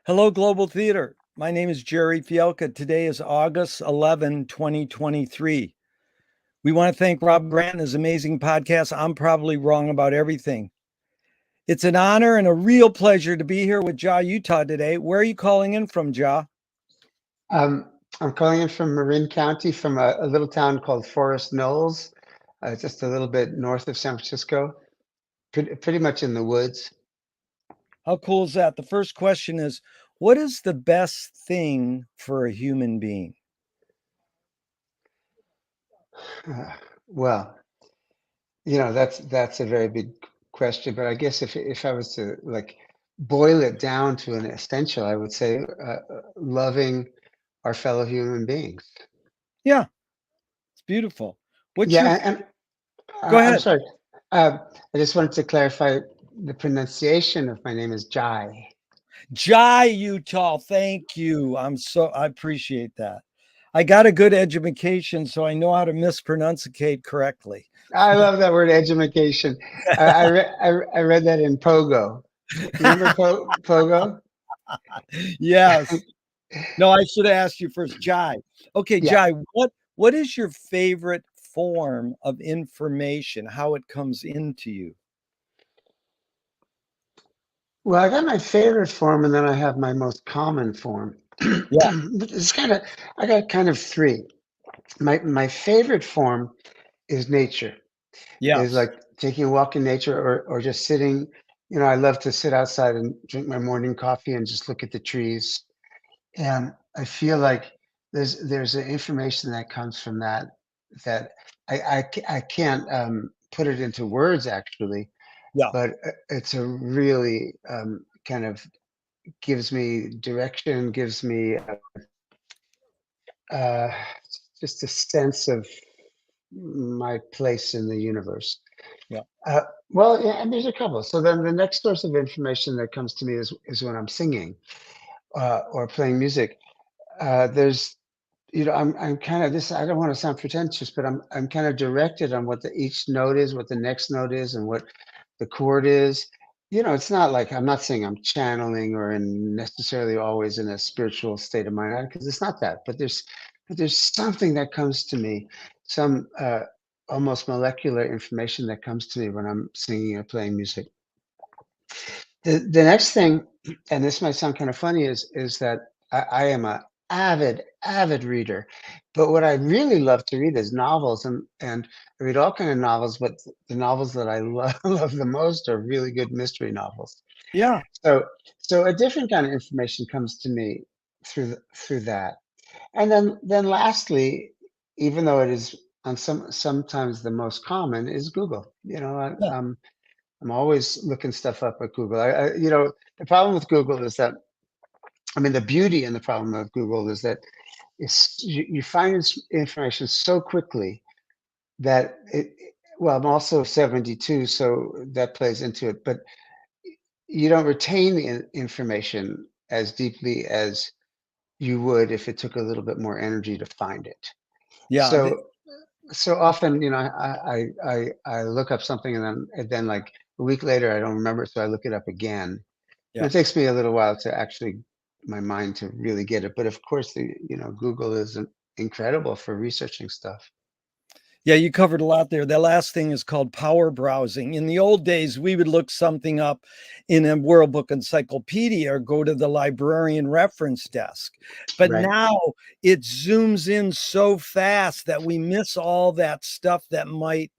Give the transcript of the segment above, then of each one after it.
Hello, Global Theater. My name is Jerry Fielka. Today is August 11, 2023. We want to thank Rob Grant and his amazing podcast. I'm probably wrong about everything. It's an honor and a real pleasure to be here with Jai Utah today. Where are you calling in from, Jai? Um, I'm calling in from Marin County, from a little town called Forest Knolls, just a little bit north of San Francisco, pretty much in the woods. How cool is that? The first question is, what is the best thing for a human being? Uh, well, that's a very big question, but I guess if I was to like boil it down to an essential, I would say loving our fellow human beings. Yeah, it's beautiful. What's your, Yeah, and go I'm ahead. sorry. I just wanted to clarify the pronunciation of my name is Jai. Jai Utah, thank you. I appreciate that. I got a good education, so I know how to mispronunciate correctly. I love that word edumacation. I read that in Pogo. You remember Pogo? Yes. No, I should have asked you first, Jai. Okay, Yeah. Jai, what is your favorite form of information? How it comes into you? Well, I got my favorite form, and then I have my most common form. Yeah. It's kind of I got kind of three. My favorite form is nature. Is Yes. like taking a walk in nature, or just sitting. I love to sit outside and drink my morning coffee and just look at the trees. And I feel like there's an information that comes from that I can't put it into words actually, Yeah. but it's a really kind of gives me direction, gives me uh, just a sense of my place in the universe. Yeah. Uh, well, yeah, and there's a couple. So then the next source of information that comes to me is when I'm singing or playing music. There's I'm kind of this. I don't want to sound pretentious, but I'm kind of directed on what each note is, what the next note is, and what the chord is. It's not like I'm not saying I'm channeling or in necessarily always in a spiritual state of mind, because it's not that. But there's something that comes to me, some almost molecular information that comes to me when I'm singing or playing music. The next thing, and this might sound kind of funny, is that I am a avid reader, but what I really love to read is novels, and I read all kind of novels, but the novels that I love, love the most are really good mystery novels. Yeah. So so a different kind of information comes to me through that, and then lastly, even though it is on sometimes the most common, is Google. Yeah. I'm always looking stuff up at Google. The problem with Google is that, I mean, the beauty and the problem of Google is that you find information so quickly that well, I'm also 72, so that plays into it, but you don't retain the information as deeply as you would if it took a little bit more energy to find it. Yeah. So often, I look up something, and then like a week later I don't remember it, so I look it up again. And Yeah. it takes me a little while to actually my mind to really get it. But of course, Google is incredible for researching stuff. Yeah, you covered a lot there. The last thing is called power browsing. In the old days, we would look something up in a World Book Encyclopedia or go to the librarian reference desk. But Right. now it zooms in so fast that we miss all that stuff that might,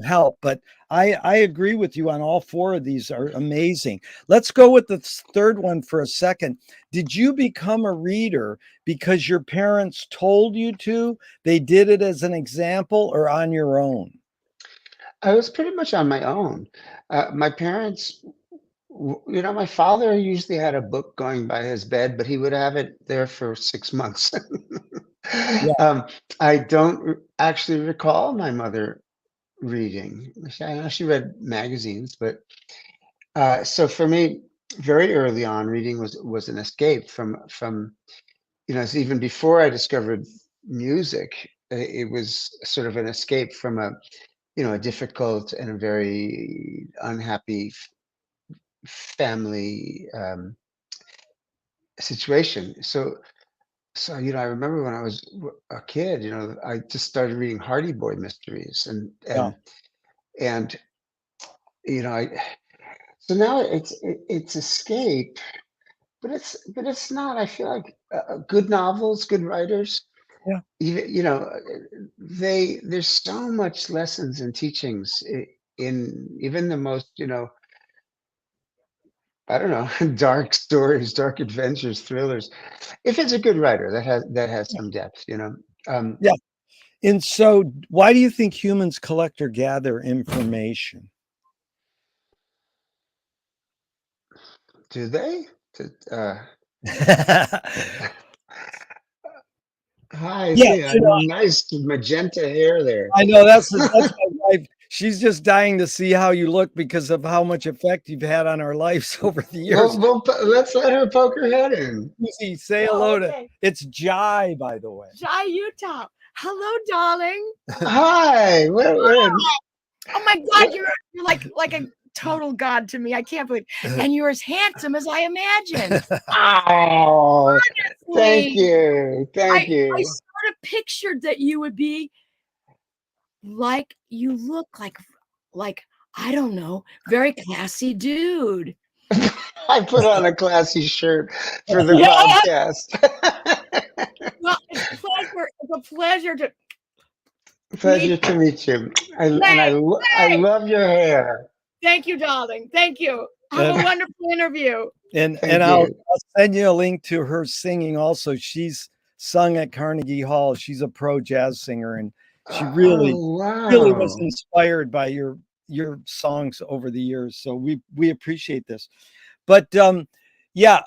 help. But I agree with you on all four of these are amazing. Let's go with the third one for a second. Did you become a reader because your parents told you to? They did it as an example or on your own? I was pretty much on my own. My parents, my father usually had a book going by his bed, but he would have it there for 6 months. Yeah, um, I don't actually recall my mother reading. I know she read magazines, but so for me, very early on, reading was an escape from it's even before I discovered music. It was sort of an escape from a difficult and a very unhappy family situation. So, I remember when I was a kid, I just started reading Hardy Boy mysteries, Yeah. and I so now it's escape, but it's not. I feel like good novels, good writers, Yeah. even there's so much lessons and teachings in even the most I don't know dark stories, dark adventures, thrillers. If it's a good writer that has some depth, um, Yeah. And so, why do you think humans collect or gather information? do they? Yeah, Hi, I you see a know, nice magenta hair there. I know that's my wife. She's just dying to see how you look because of how much effect you've had on our lives over the years. Let's let her poke her head in. Susie, say Oh, hello to. okay. It's Jai, by the way. Jai Uttal. Hello, darling. Hi, Oh my God, you're like a total god to me. I can't believe, and you're as handsome as I imagined. oh, thank Honestly, you, I thank I you. sort of pictured that you would be like you look like I don't know, very classy dude. I put on a classy shirt for the Yeah. podcast. Well, it's a pleasure to meet Pleasure to meet you. Hey, I hey. love your hair. Thank you, darling. Thank you. Have and a wonderful interview. and Thank you. I'll send you a link to her singing also. She's sung at Carnegie Hall. She's a pro jazz singer, and she Oh, really was wow. inspired by your songs over the years. So we appreciate this. But yeah,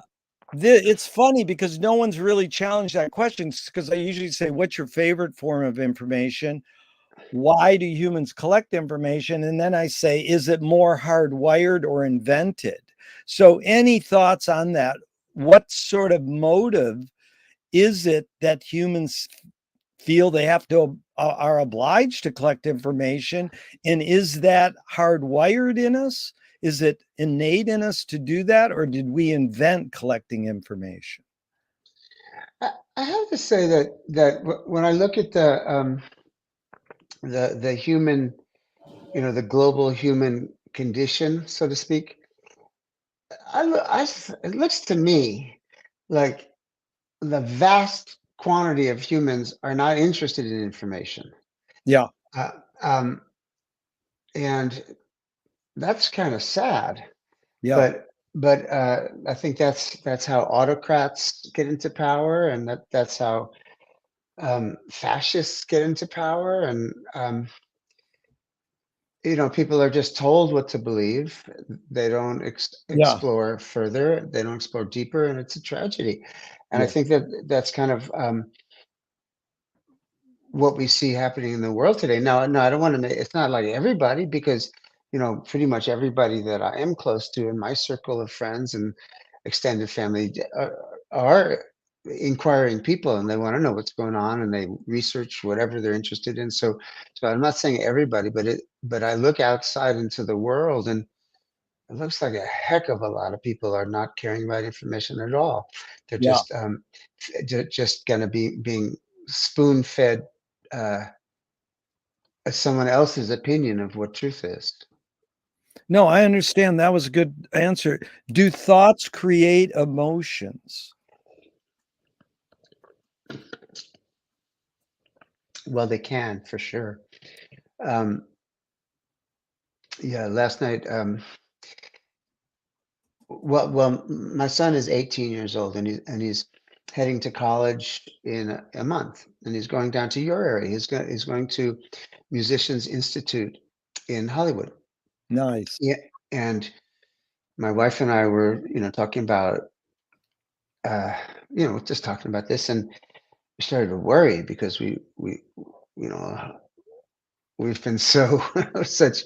it's funny because no one's really challenged that question because I usually say, "What's your favorite form of information?" Why do humans collect information? And then I say, is it more hardwired or invented? So, any thoughts on that? What sort of motive is it that humans feel they have to are obliged to collect information? And is that hardwired in us? Is it innate in us to do that, or did we invent collecting information? I have to say that when I look at the human, the global human condition, so to speak, it looks to me like the vast quantity of humans are not interested in information. Yeah, Uh, um, and that's kind of sad. yeah, But I think that's how autocrats get into power, and that's how fascists get into power, and people are just told what to believe. They don't yeah, explore further. They don't explore deeper, and it's a tragedy. And I yeah, think that's kind of what we see happening in the world today. Now, no, I don't want to make it's not like everybody because pretty much everybody that I am close to in my circle of friends and extended family are inquiring people, and they want to know what's going on, and they research whatever they're interested in. So I'm not saying everybody, but I look outside into the world, and it looks like a heck of a lot of people are not caring about information at all. They're yeah. just going to be being spoon fed uh, someone else's opinion of what truth is. No, I understand. That was a good answer. Do thoughts create emotions? Well, they can for sure. Um, yeah, last night. My son is 18 years old, and he's heading to college in a month, and he's going down to your area. He's going to Musicians Institute in Hollywood. Nice. Yeah, and my wife and I were, talking about, uh, just talking about this, and we started to worry because you know, we've been so such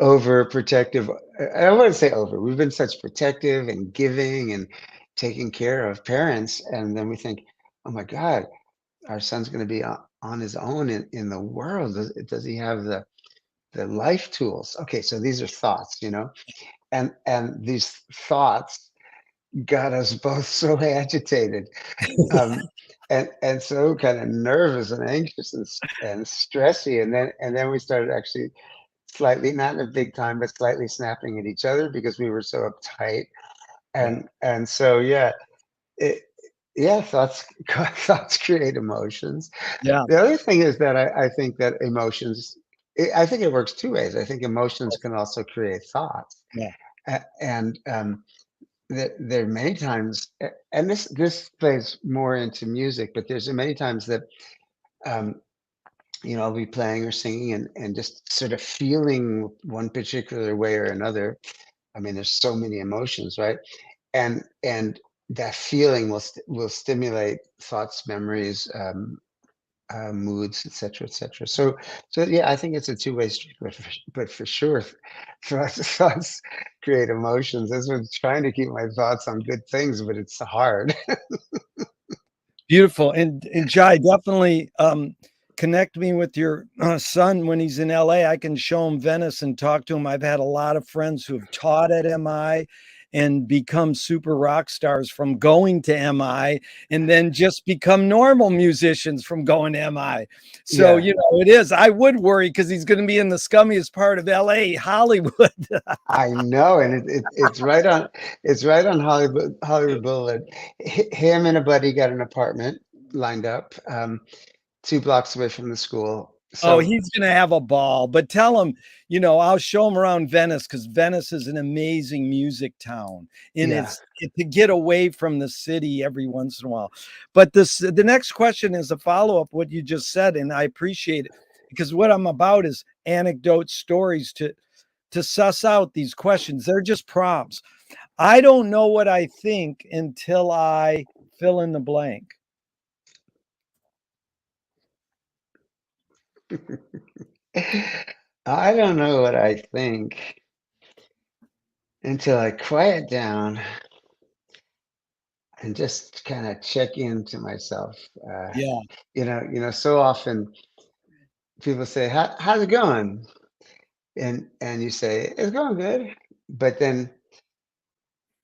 overprotective. I don't want to say over. We've been such protective and giving and taking care of parents, and then we think, oh my God, our son's going to be on his own in the world. Does he have the life tools? Okay, so these are thoughts, and these thoughts, got us both so agitated, um, and so kind of nervous and anxious and stressy. And then we started actually slightly, not in a big time, but slightly snapping at each other because we were so uptight. Yeah. And so yeah, it, yeah, thoughts thoughts create emotions. Yeah. The other thing is that I think that emotions, I think it works two ways. I think emotions can also create thoughts. Yeah. And there are many times, and this plays more into music, but there's many times that um, I'll be playing or singing and just sort of feeling one particular way or another. I mean, there's so many emotions, right? And that feeling will stimulate thoughts, memories, moods, etc., etc. So yeah, I think it's a two-way street, but for sure, thoughts create emotions. That's what I'm trying to keep my thoughts on good things, but it's hard. Beautiful. And Jai, definitely connect me with your son when he's in LA. I can show him Venice and talk to him. I've had a lot of friends who have taught at MI and become super rock stars from going to MI, and then just become normal musicians from going to MI. So, Yeah, it is. I would worry because he's going to be in the scummiest part of LA, Hollywood. I know, and it's right on Hollywood Boulevard. Him and a buddy got an apartment lined up, 2 blocks away from the school. Oh, So he's gonna have a ball. But tell him, I'll show him around Venice because Venice is an amazing music town, and yeah, to get away from the city every once in a while. But the next question is a follow up what you just said, and I appreciate it because what I'm about is anecdote stories to suss out these questions. They're just prompts. I don't know what I think until I fill in the blank. I don't know what I think until I quiet down and just kind of check into myself. Uh, Yeah. so often people say, how's it going? And you say, it's going good. But then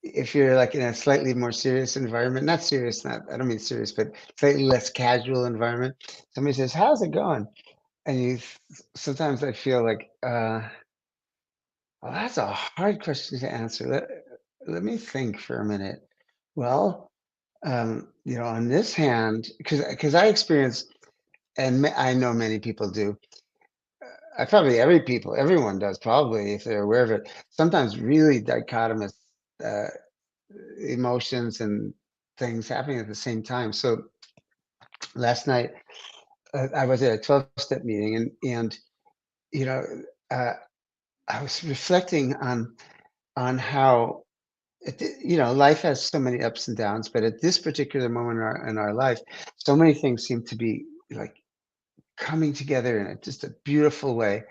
if you're like in a slightly more serious environment, not serious, not I don't mean serious, but slightly less casual environment, somebody says, how's it going? And sometimes I feel like, well, that's a hard question to answer. Let me think for a minute. Well, on this hand, because I experience, and I know many people do. Probably everyone does probably if they're aware of it. Sometimes really dichotomous uh, emotions and things happening at the same time. So last night I was at a 12-step meeting, and you know uh, I was reflecting on how life has so many ups and downs, but at this particular moment in our life, so many things seem to be like coming together in just a beautiful way.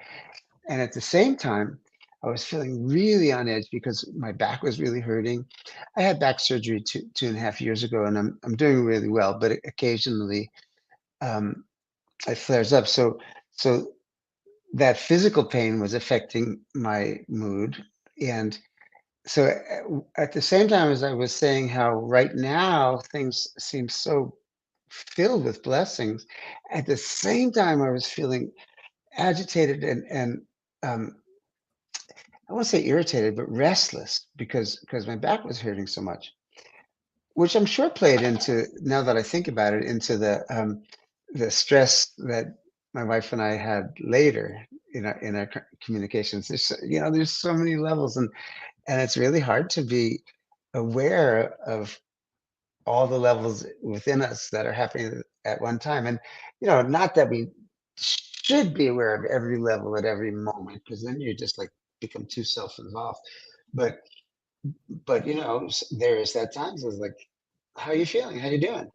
And at the same time, I was feeling really on edge because my back was really hurting. I had back surgery 2.5 years ago, and I'm doing really well, but occasionally um, it flares up. So that physical pain was affecting my mood, and so at the same time as I was saying how right now things seem so filled with blessings, at the same time I was feeling agitated and um, I won't say irritated, but restless because my back was hurting so much, which I'm sure played into, now that I think about it, into the stress that my wife and I had later in our communications. There's so many levels, and it's really hard to be aware of all the levels within us that are happening at one time. And not that we should be aware of every level at every moment, because then you just like become too self-involved. But there is that times it's like, how are you feeling? How you doing?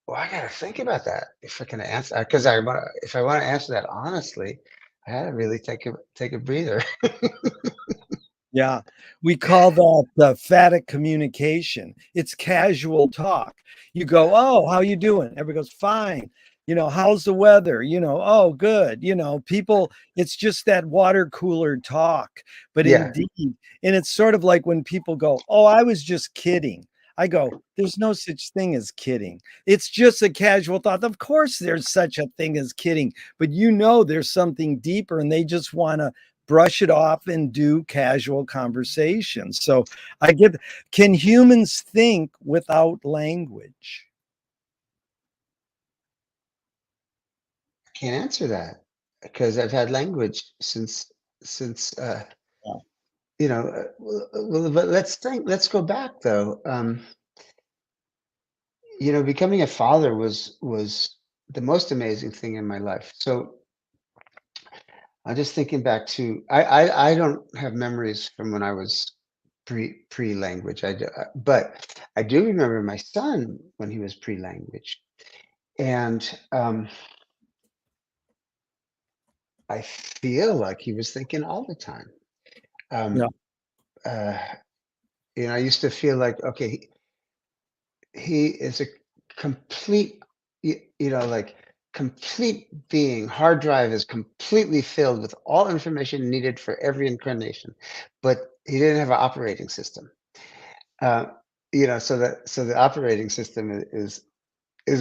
Well, I gotta think about that if I can answer, because if I want to answer that honestly, I had to really take a breather. Yeah, we call that phatic communication. It's casual talk. You go, "Oh, how you doing?" Everybody goes, "Fine." "How's the weather?" "Oh, good." People, it's just that water cooler talk. But Yeah, indeed, and it's sort of like when people go, "Oh, I was just kidding." I go, there's no such thing as kidding. It's just a casual thought. Of course, there's such a thing as kidding, but there's something deeper and they just want to brush it off and do casual conversation. So I get, can humans think without language? I can't answer that because I've had language since but let's go back though. Becoming a father was the most amazing thing in my life. So I'm just thinking back to I don't have memories from when I was pre-language. But I do remember my son when he was pre-language, and I feel like he was thinking all the time. Yeah. Um, uh, I used to feel like, okay, he is a complete, like complete being. Hard drive is completely filled with all information needed for every incarnation, but he didn't have an operating system. Uh, so the operating system is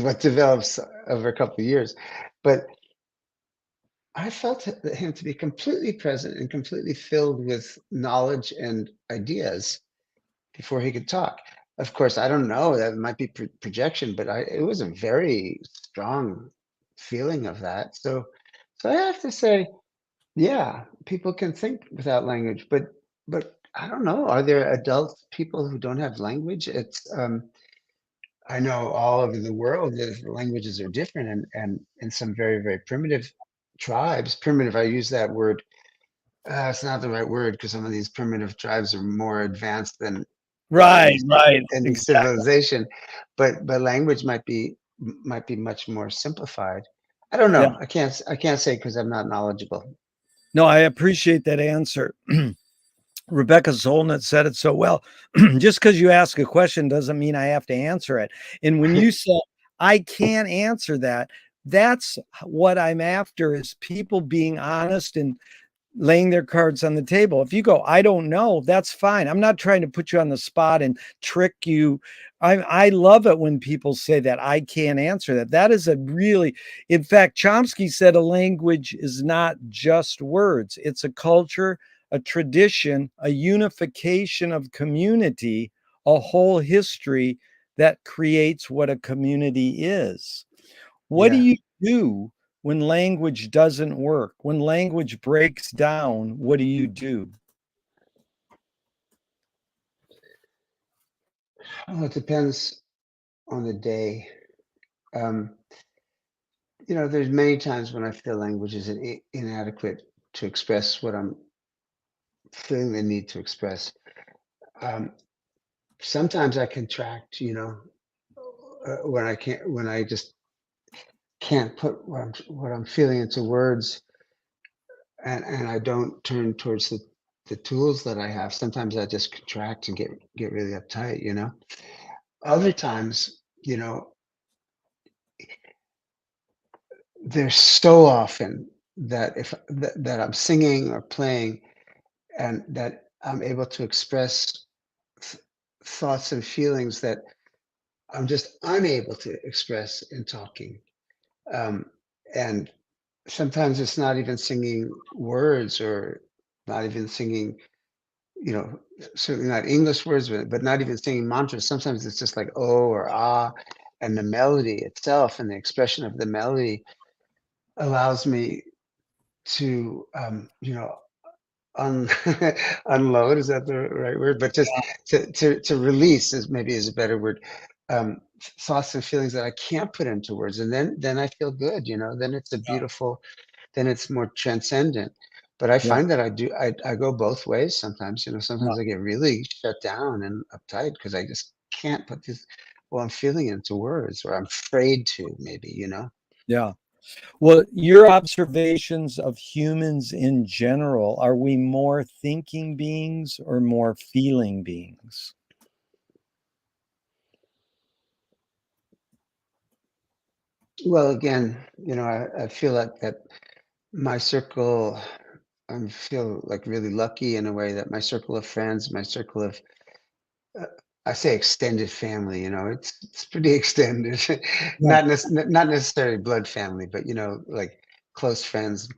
what develops over a couple of years. But I felt him to be completely present and completely filled with knowledge and ideas before he could talk. Of course, I don't know, that might be projection, but it was a very strong feeling of that. So I have to say, yeah, people can think without language, but I don't know. Are there adult people who don't have language? I know all over the world that the languages are different, and in some very, very primitive tribes, primitive, I use that word. It's not the right word because some of these primitive tribes are more advanced than Right, any right. any Exactly. civilization, but language might be much more simplified. I don't Yeah. know. I can't say because I'm not knowledgeable. No, I appreciate that answer. Rebecca Solnit said it so well. Just because you ask a question doesn't mean I have to answer it. And when you said, I can't answer that, that's what I'm after is people being honest and laying their cards on the table. If you go, I don't know, that's fine. I'm not trying to put you on the spot and trick you. I love it when people say that I can't answer that. That is a really, in fact, Chomsky said a language is not just words, it's a culture, a tradition, a unification of community, a whole history that creates what a community is. What do Yeah. you do when language doesn't work? When language breaks down, what do you do? Well, it depends on the day. Um, there's many times when I feel language is inadequate to express what I'm feeling the need to express. Um, Sometimes I contract, when I just can't put what I'm feeling into words, and I don't turn towards the tools that I have. Sometimes I just contract and get really uptight. Other times, there's so often that if that I'm singing or playing and that I'm able to express th- thoughts and feelings that I'm just unable to express in talking. Um, and sometimes it's not even singing words or not even singing, you know, certainly not English words, but not even singing mantras. Sometimes it's just like oh or ah, and the melody itself and the expression of the melody allows me to, un- unload. Is that the right word? But just to release is a better word. Thoughts and feelings that I can't put into words, and then I feel good. Then it's a beautiful. Then it's more transcendent. But I Yeah, find that I go both ways sometimes. yeah, Sometimes I get really shut down and uptight because I just can't put this. Well, I'm feeling into words, or I'm afraid to. Maybe. yeah. Well, your observations of humans in general, are we more thinking beings or more feeling beings? Well, again, I feel like that my circle. I feel like really lucky in a way that my circle of friends, my circle of I say extended family, it's pretty extended. Yeah, Not necessarily blood family, but like close friends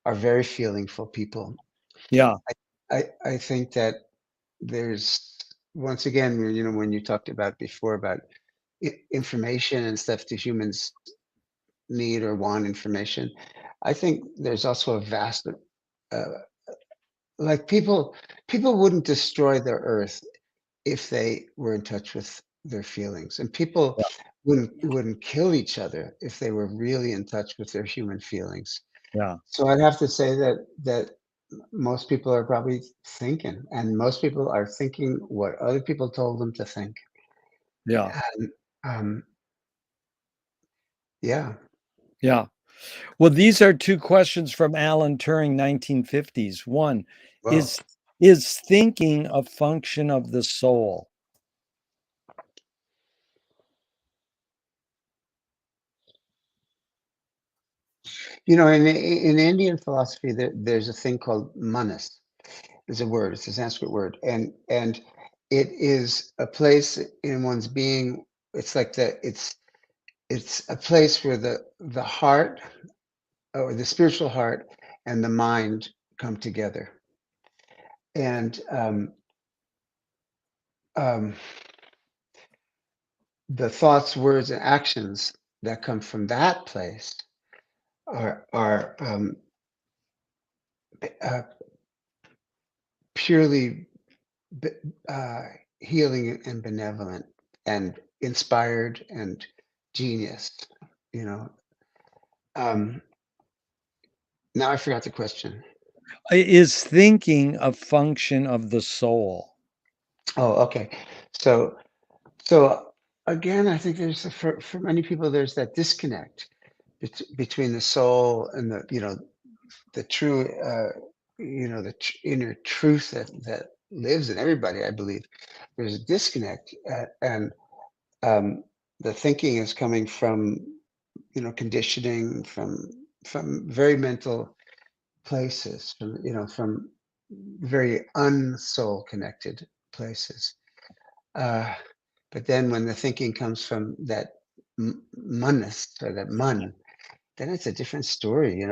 are very feelingful people. yeah, I think that there's once again, when you talked about before about information and stuff that humans need or want information, I think there's also a vast like people wouldn't destroy the earth if they were in touch with their feelings, and people yeah, wouldn't kill each other if they were really in touch with their human feelings. yeah, So I'd have to say that most people are probably thinking, and most people are thinking what other people told them to think. yeah, And um, yeah. yeah. Well, these are two questions from Alan Turing, 1950s. One, Well, is is thinking a function of the soul? in Indian philosophy, there's a thing called manas. It's a word. It's a Sanskrit word, and it is a place in one's being. It's like it's a place where the heart or the spiritual heart and the mind come together, and um, the thoughts, words, and actions that come from that place are uh, purely be- uh, healing and benevolent and inspired and genius. You know. Um, Now I forgot the question. Is thinking a function of the soul? Oh, okay. So so again, I think for many people there's that disconnect between the soul and the true inner truth that lives in everybody. I believe there's a disconnect, and um, the thinking is coming from conditioning from very mental places, from very unsoul connected places. Uh, but then when the thinking comes from that munness or that mun, then it's a different story.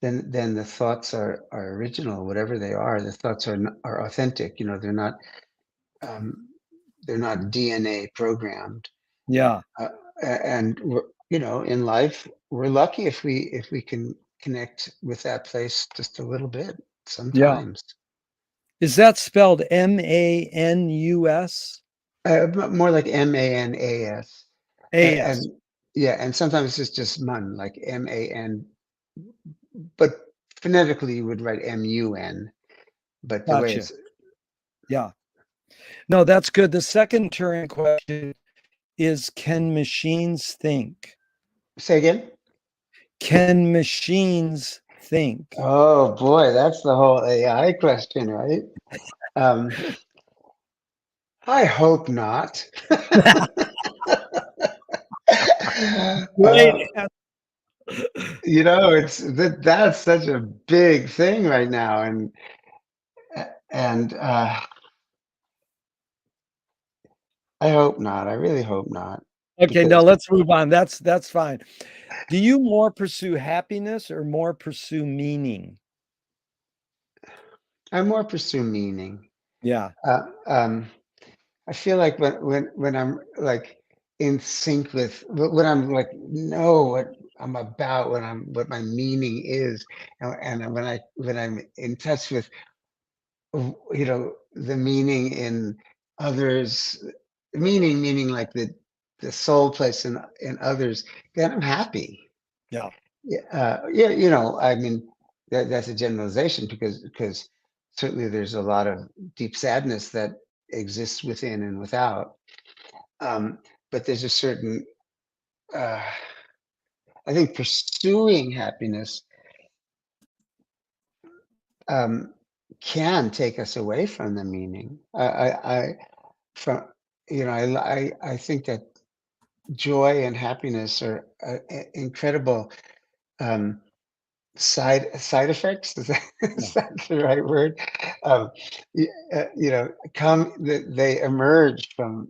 Then the thoughts are original, whatever they are. The thoughts are authentic. Um, they're not DNA programmed. Yeah, Uh, and in life, we're lucky if we can connect with that place just a little bit yeah. sometimes. Is that spelled Manus? More like MANAS. AS. And yeah, and sometimes it's just MUN, like MAN, but phonetically you would write MUN, but the way Gotcha. it's Yeah. No, that's good. The second Turing question is, can machines think? say again. Can machines think? Oh boy, that's the whole AI question, right? Um, I hope not. Great. uh, that's such a big thing right now, and I hope not. I really hope not, Okay, no, because let's move on. That's fine. Do you more pursue happiness or more pursue meaning? I more pursue meaning. Yeah, Uh, um, I feel like when I'm like in sync with when I'm like know what I'm about, what my meaning is, and when I'm in touch with the meaning in others, meaning like the soul place in others, then I'm happy. yeah, Yeah, yeah, I mean that's a generalization because certainly there's a lot of deep sadness that exists within and without. Um, but there's a certain, uh, I think, pursuing happiness um, can take us away from the meaning. From I think that joy and happiness are incredible um, side effects. Is that, Yeah. is that the right word? Um, you know, they emerge from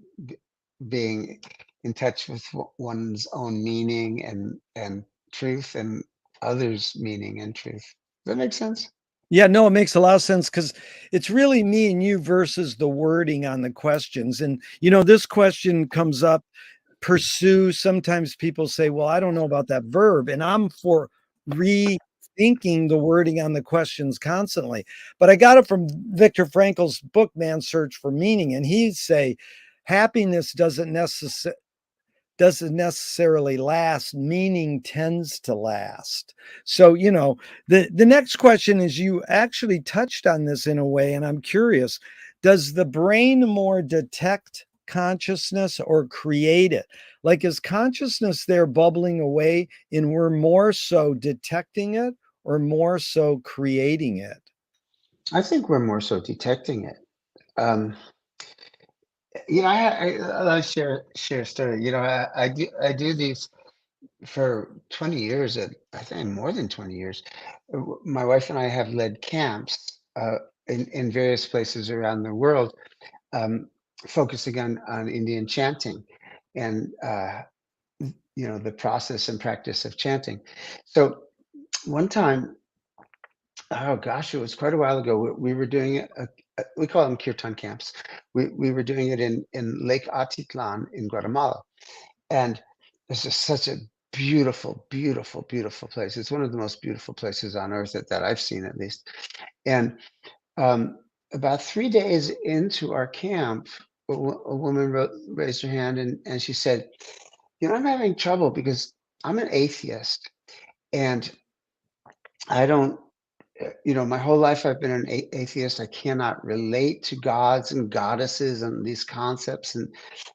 being in touch with one's own meaning and truth and others' meaning and truth. Does that make sense? Yeah, no, it makes a lot of sense because it's really me and you versus the wording on the questions. And, this question comes up, pursue. Sometimes people say, well, I don't know about that verb. And I'm for rethinking the wording on the questions constantly. But I got it from Viktor Frankl's book, Man's Search for Meaning. And he'd say, happiness doesn't necessarily last, meaning tends to last. So, the next question is, you actually touched on this in a way, and I'm curious, does the brain more detect consciousness or create it? Like, is consciousness there bubbling away and we're more so detecting it or more so creating it? I think we're more so detecting it. Um, I'll share a story. I do these for 20 years. I think more than 20 years. My wife and I have led camps in various places around the world, um, focusing on Indian chanting and the process and practice of chanting. So one time, oh gosh, it was quite a while ago. We were doing we call them kirtan camps. We were doing it in Lake Atitlan in Guatemala, and it's just such a beautiful, beautiful, beautiful place. It's one of the most beautiful places on earth that I've seen, at least. And um, about 3 days into our camp, a woman raised her hand and she said, I'm having trouble because I'm an atheist and I don't, my whole life I've been an atheist. I cannot relate to gods and goddesses and these concepts and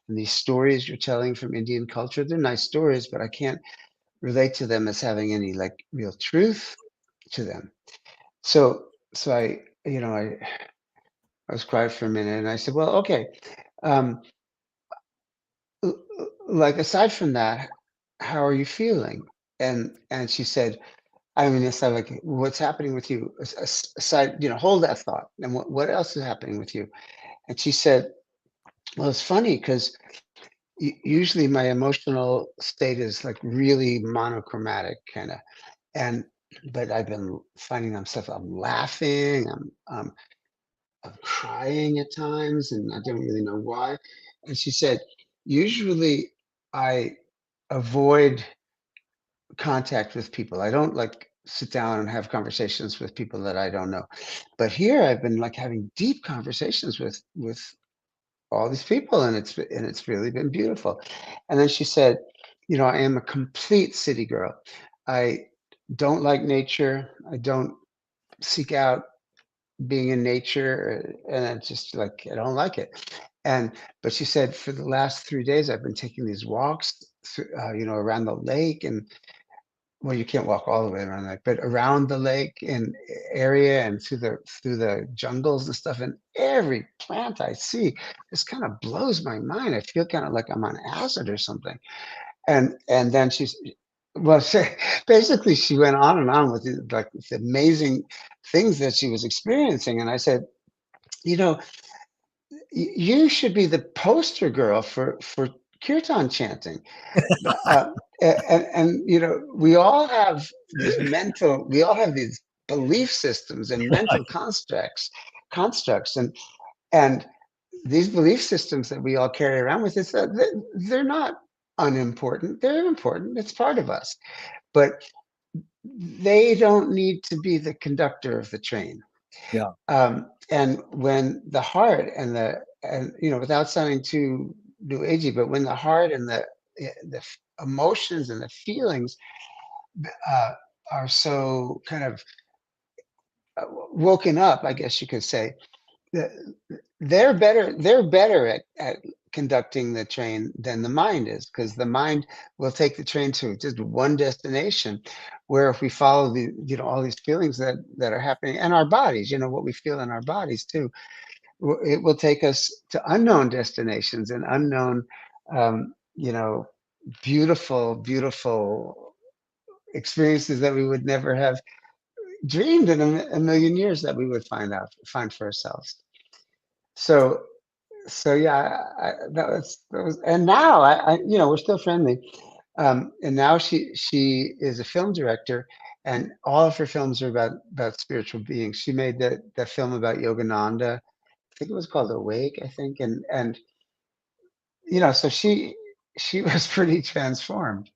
these stories you're telling from Indian culture. They're nice stories, but I can't relate to them as having any like real truth to them. So I was quiet for a minute and I said, well, okay. Um, like aside from that, how are you feeling? And she said, I mean, it's like, what's happening with you? Aside, hold that thought. And what else is happening with you? And she said, well, it's funny because usually my emotional state is like really monochromatic kind of, and but I've been finding I'm laughing, I'm crying at times, and I don't really know why. And she said, usually I avoid contact with people. I don't like sit down and have conversations with people that I don't know. But here I've been like having deep conversations with all these people, and it's really been beautiful. And then she said, I am a complete city girl. I don't like nature. I don't seek out being in nature, and it's just like I don't like it. And but she said for the last 3 days I've been taking these walks, around the lake, and well, you can't walk all the way around the lake, but around the lake and area and through the jungles and stuff. And every plant I see just kind of blows my mind. I feel kind of like I'm on acid or something. And then well, basically she went on and on with like the amazing things that she was experiencing. And I said, you know, you should be the poster girl for kirtan chanting. uh, and we all have we all have these belief systems and mental constructs, and these belief systems that we all carry around with us, they're not unimportant. They're important. It's part of us, but they don't need to be the conductor of the train. Yeah. And when the heart and without sounding too new agey, but when the heart and the emotions and the feelings uh, are so kind of woken up, I guess you could say, that they're better at conducting the train than the mind is, because the mind will take the train to just one destination, where if we follow all these feelings that are happening, and our bodies, what we feel in our bodies too, it will take us to unknown destinations and unknown, um, you know, beautiful, beautiful experiences that we would never have dreamed in a million years that we would find for ourselves. So yeah, that was, and now we're still friendly. And now she is a film director, and all of her films are about spiritual beings. She made that film about Yogananda. I think it was called Awake, I think, and so she was pretty transformed.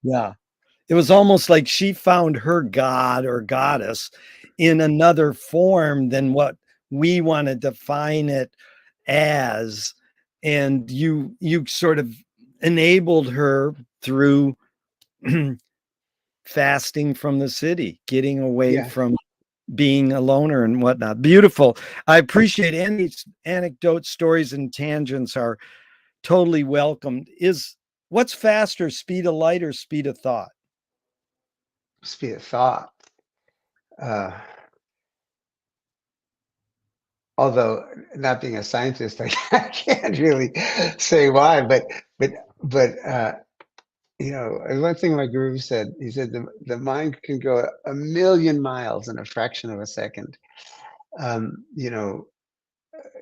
Yeah. It was almost like she found her god or goddess in another form than what we want to define it as. And you sort of enabled her through fasting from the city, getting away Yeah, from being a loner and whatnot. Beautiful. I appreciate any anecdotes, stories, and tangents are totally welcomed. Is what's faster, speed of light or speed of thought? speed of thought. Uh, Although not being a scientist, I can't really say why, but one thing my guru said, he said the mind can go a million miles in a fraction of a second. Um, you know,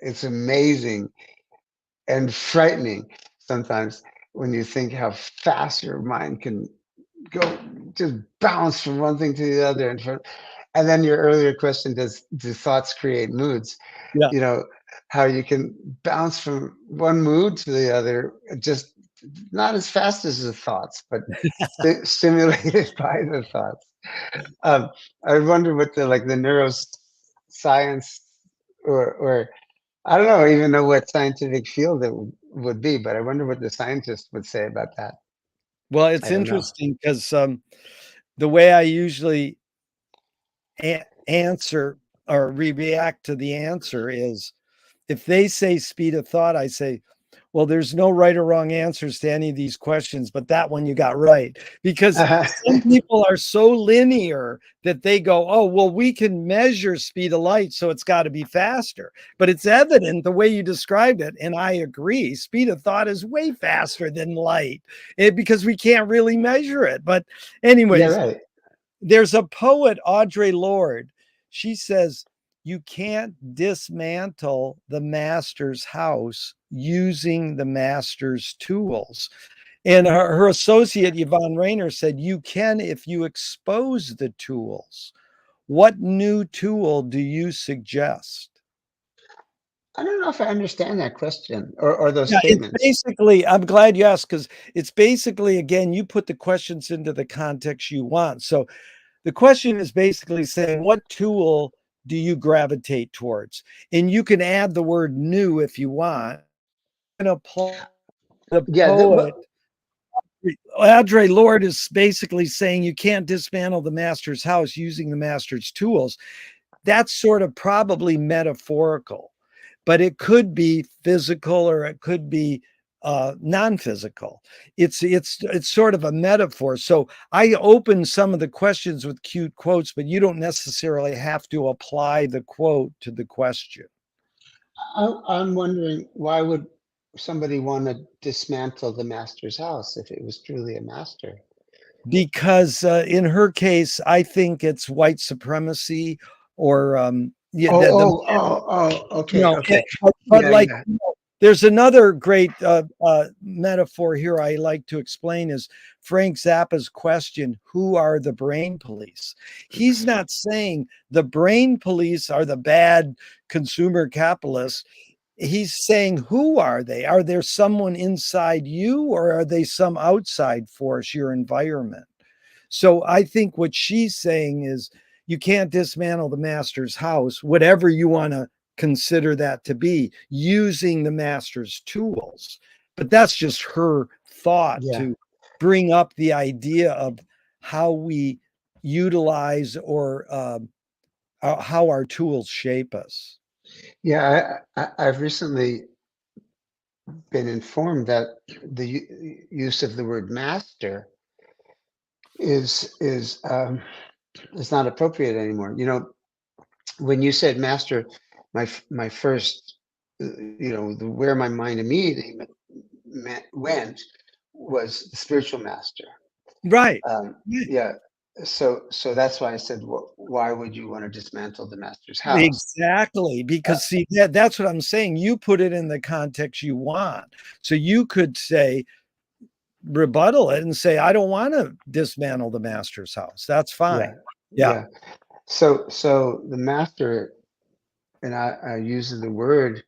it's amazing and frightening sometimes when you think how fast your mind can go, just bounce from one thing to the other. And then your earlier question, do thoughts create moods? Yeah. You know, how you can bounce from one mood to the other, just not as fast as the thoughts, but stimulated by the thoughts. Um, I wonder what the neuroscience, or I don't know even know what scientific field it would be, but I wonder what the scientists would say about that. Well, I it's don't know. interesting because the way I usually answer or react to the answer is if they say speed of thought, I say, well, there's no right or wrong answers to any of these questions, but that one you got right. Because some people are so linear that they go, oh, well, we can measure speed of light, so it's got to be faster. But it's evident the way you described it, and I agree, speed of thought is way faster than light because we can't really measure it. But Yeah, anyways, right. there's a poet, Audre Lorde. She says, you can't dismantle the master's house using the master's tools. And her associate, Yvonne Rainer, said, you can if you expose the tools. What new tool do you suggest? I don't know if I understand that question or those Yeah, it's statements. basically, I'm glad you asked because it's basically, again, you put the questions into the context you want. So the question is basically saying, what tool do you gravitate towards? And you can add the word new if you want. And apply the Yeah, poet. Audre Lorde is basically saying you can't dismantle the master's house using the master's tools. That's sort of probably metaphorical, but it could be physical or it could be non-physical. It's sort of a metaphor. So I open some of the questions with cute quotes, but you don't necessarily have to apply the quote to the question. I'm wondering, why would somebody want to dismantle the master's house if it was truly a master? Because in her case, I think it's white supremacy or yeah, Oh, the oh, oh, oh, you okay, know, okay. but Yeah, like yeah. there's another great metaphor here I like to explain is Frank Zappa's question, who are the brain police? He's not saying the brain police are the bad consumer capitalists. He's saying, who are they? Are there someone inside you or are they some outside force, your environment? So I think what she's saying is you can't dismantle the master's house, whatever you want to consider that to be, using the master's tools. But that's just her thought Yeah, to bring up the idea of how we utilize or how our tools shape us. yeah. I've recently been informed that the use of the word master is not appropriate anymore. When you said master, my first, where my mind immediately went was the spiritual master. Right. Um, Right. yeah, so that's why I said, why would you want to dismantle the master's house? Exactly, because see, that's what I'm saying. You put it in the context you want. So you could say, rebuttal it and say, I don't want to dismantle the master's house. That's Yeah, fine. Yeah. yeah. So the master, and I use the word,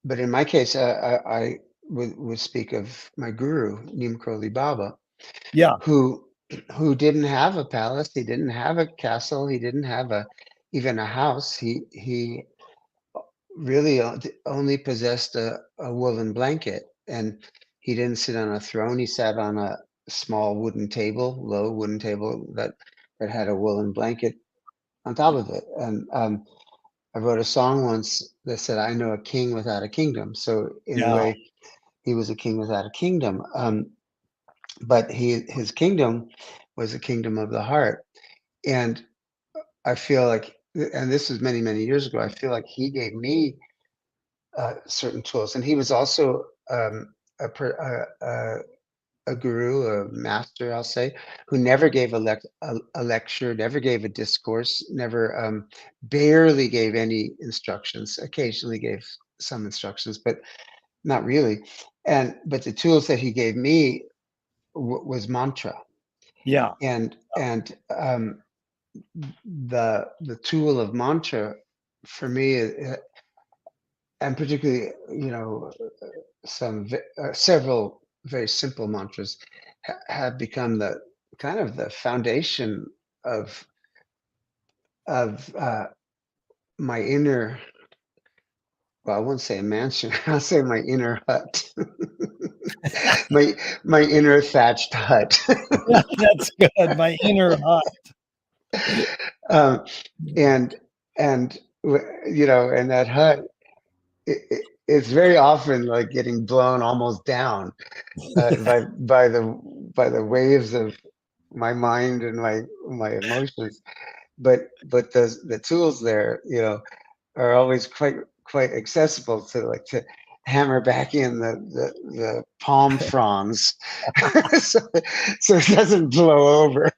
but in my case, I would speak of my guru, Neem Karoli Baba, Yeah. who didn't have a palace, he didn't have a castle, he didn't have even a house. He really only possessed a woolen blanket, and he didn't sit on a throne. He sat on a small wooden table, low wooden table that had a woolen blanket on top of it. And I wrote a song once that said, "I know a king without a kingdom." So in a Yeah. way, he was a king without a kingdom. But his kingdom was a kingdom of the heart. And I feel like, and this was many, many years ago, I feel like he gave me certain tools. And he was also a guru, a master, I'll say, who never gave a lecture, never gave a discourse, never, barely gave any instructions, occasionally gave some instructions, but not really. But the tools that he gave me was mantra. Yeah. And the tool of mantra for me, and particularly, several very simple mantras have become the kind of the foundation of of my inner, well, I won't say a mansion, I'll say my inner hut. My inner thatched hut. That's good. My inner hut. um, and and and that hut, it's very often like getting blown almost down by the waves of my mind and my emotions. But the tools there, are always quite accessible to hammer back in the palm fronds, so, it doesn't blow over.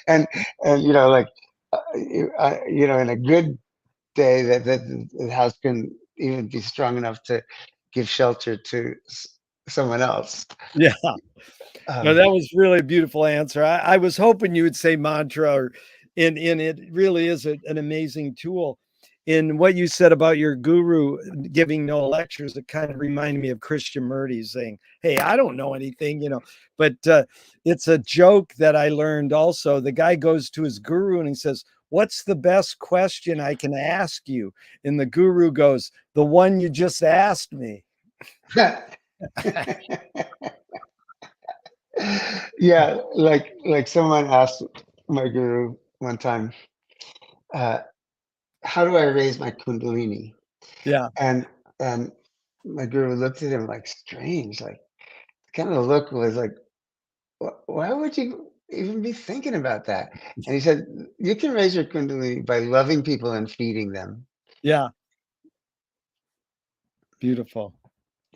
and like, in a good day, that the house can even be strong enough to give shelter to someone else. Yeah. No, um that was really a beautiful answer. I was hoping you would say mantra, and it really is an amazing tool. In what you said about your guru giving no lectures, it kind of reminded me of Krishnamurti saying, "Hey, I don't know anything." But it's a joke that I learned also. The guy goes to his guru and he says, "What's the best question I can ask you?" And the guru goes, "The one you just asked me." Yeah, like someone asked my guru one time, uh, how do I raise my kundalini? Yeah. And and my guru looked at him like strange, like, kind of the look was like, Why would you even be thinking about that?" And he said, "You can raise your kundalini by loving people and feeding them." Yeah. Beautiful.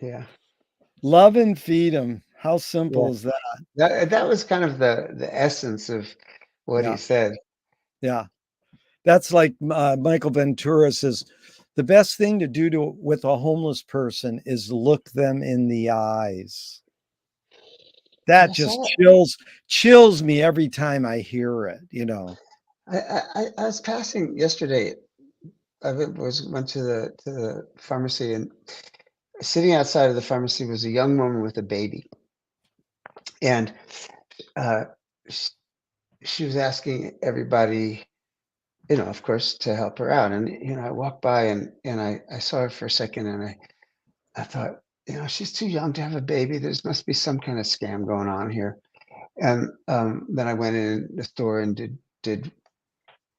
Yeah, Love and feed them. How yeah. simple is that? That was kind of the essence of what he Yeah. said. Yeah. That's like Michael Ventura says, the best thing to do with a homeless person is look them in the eyes. That I just saw it. chills me every time I hear it. I was passing yesterday. Went to the pharmacy, and sitting outside of the pharmacy was a young woman with a baby, and uh, sh- she was asking everybody, of course, to help her out. And I walked by, and I saw her for a second, and I thought, she's too young to have a baby. There must be some kind of scam going on here. And then I went in the store and did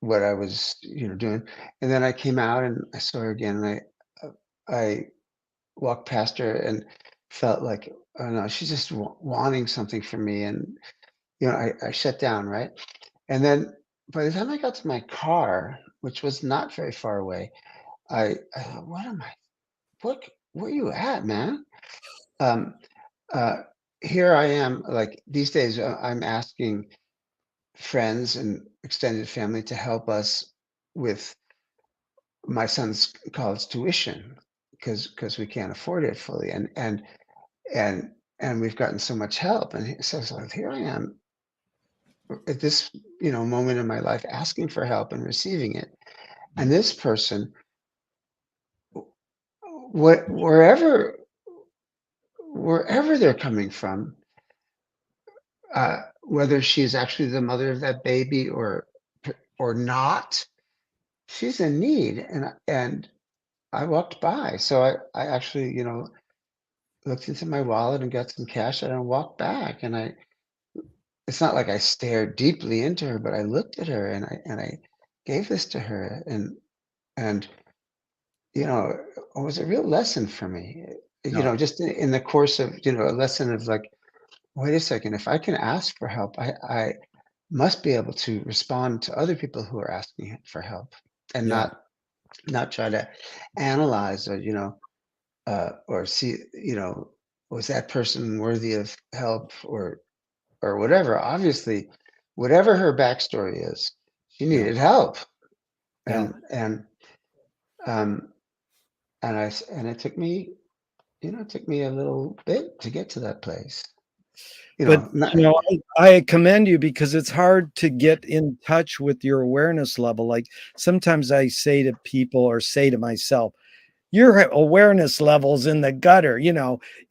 what I was, doing. And then I came out and I saw her again, and I walked past her and felt like, oh no, she's just wanting something from me. And I shut down, right? And then by the time I got to my car, which was not very far away, I thought, what am I? What? Where you at, man? Um, uh, Here I am. Like these days, I'm asking friends and extended family to help us with my son's college tuition because we can't afford it fully, and and we've gotten so much help, and so here I am at this moment in my life asking for help and receiving it, and this person, wherever they're coming from, whether she's actually the mother of that baby or not, she's in need, and I walked by. So I actually, looked into my wallet and got some cash and I walked back. And it's not like I stared deeply into her, but I looked at her and I gave this to her. And, it was a real lesson for me, Yeah. just in the course of, a lesson of like, wait a second, if I can ask for help, I must be able to respond to other people who are asking for help and Yeah. not try to analyze or see, was that person worthy of help or whatever. Obviously, whatever her backstory is, she Yeah. needed help, Yeah. and um and it took me, it took me a little bit to get to that place. But, Not, I commend you because it's hard to get in touch with your awareness level. Like, sometimes I say to people or say to myself, your awareness levels in the gutter,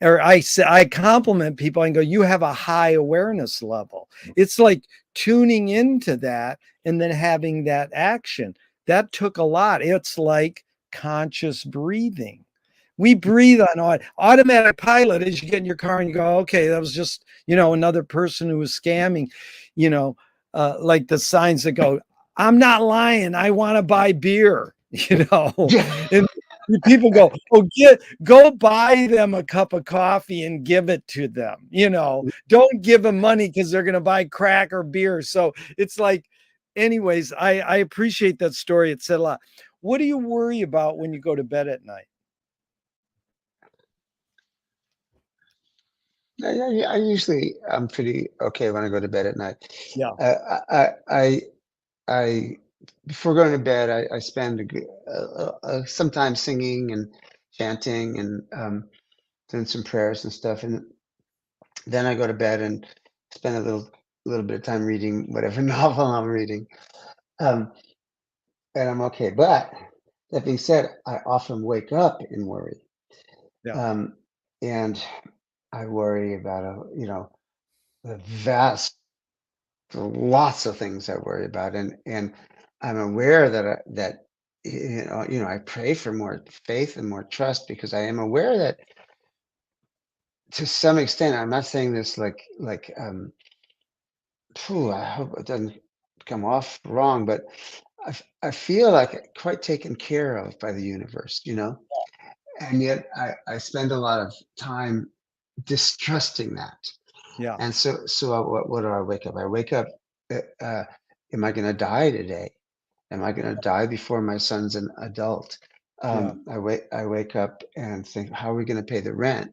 or I compliment people and go, you have a high awareness level. It's like tuning into that and then having that action. That took a lot. It's like conscious breathing. We breathe on automatic pilot as you get in your car and you go, okay, that was just, another person who was scamming, you know, like the signs that go, I'm not lying. I want to buy beer, yeah, and people go, go buy them a cup of coffee and give it to them. Don't give them money because they're going to buy crack or beer. So it's like, anyways, I appreciate that story. It said a lot. What do you worry about when you go to bed at night? I usually I'm pretty okay when I go to bed at night. Yeah, I before going to bed, I spend some time singing and chanting and doing some prayers and stuff, and then I go to bed and spend a little bit of time reading whatever novel I'm reading, um, and I'm okay. But that being said, I often wake up in worry, yeah, um, and I worry about the vast, lots of things I worry about, and I'm aware that I pray for more faith and more trust because I am aware that to some extent, I'm not saying this I hope it doesn't come off wrong, but I feel like quite taken care of by the universe, and yet I spend a lot of time distrusting that. yeah, And so what do I wake up? I wake up, am I going to die today? Am I going to die before my son's an adult? yeah, I wake up and think, how are we going to pay the rent?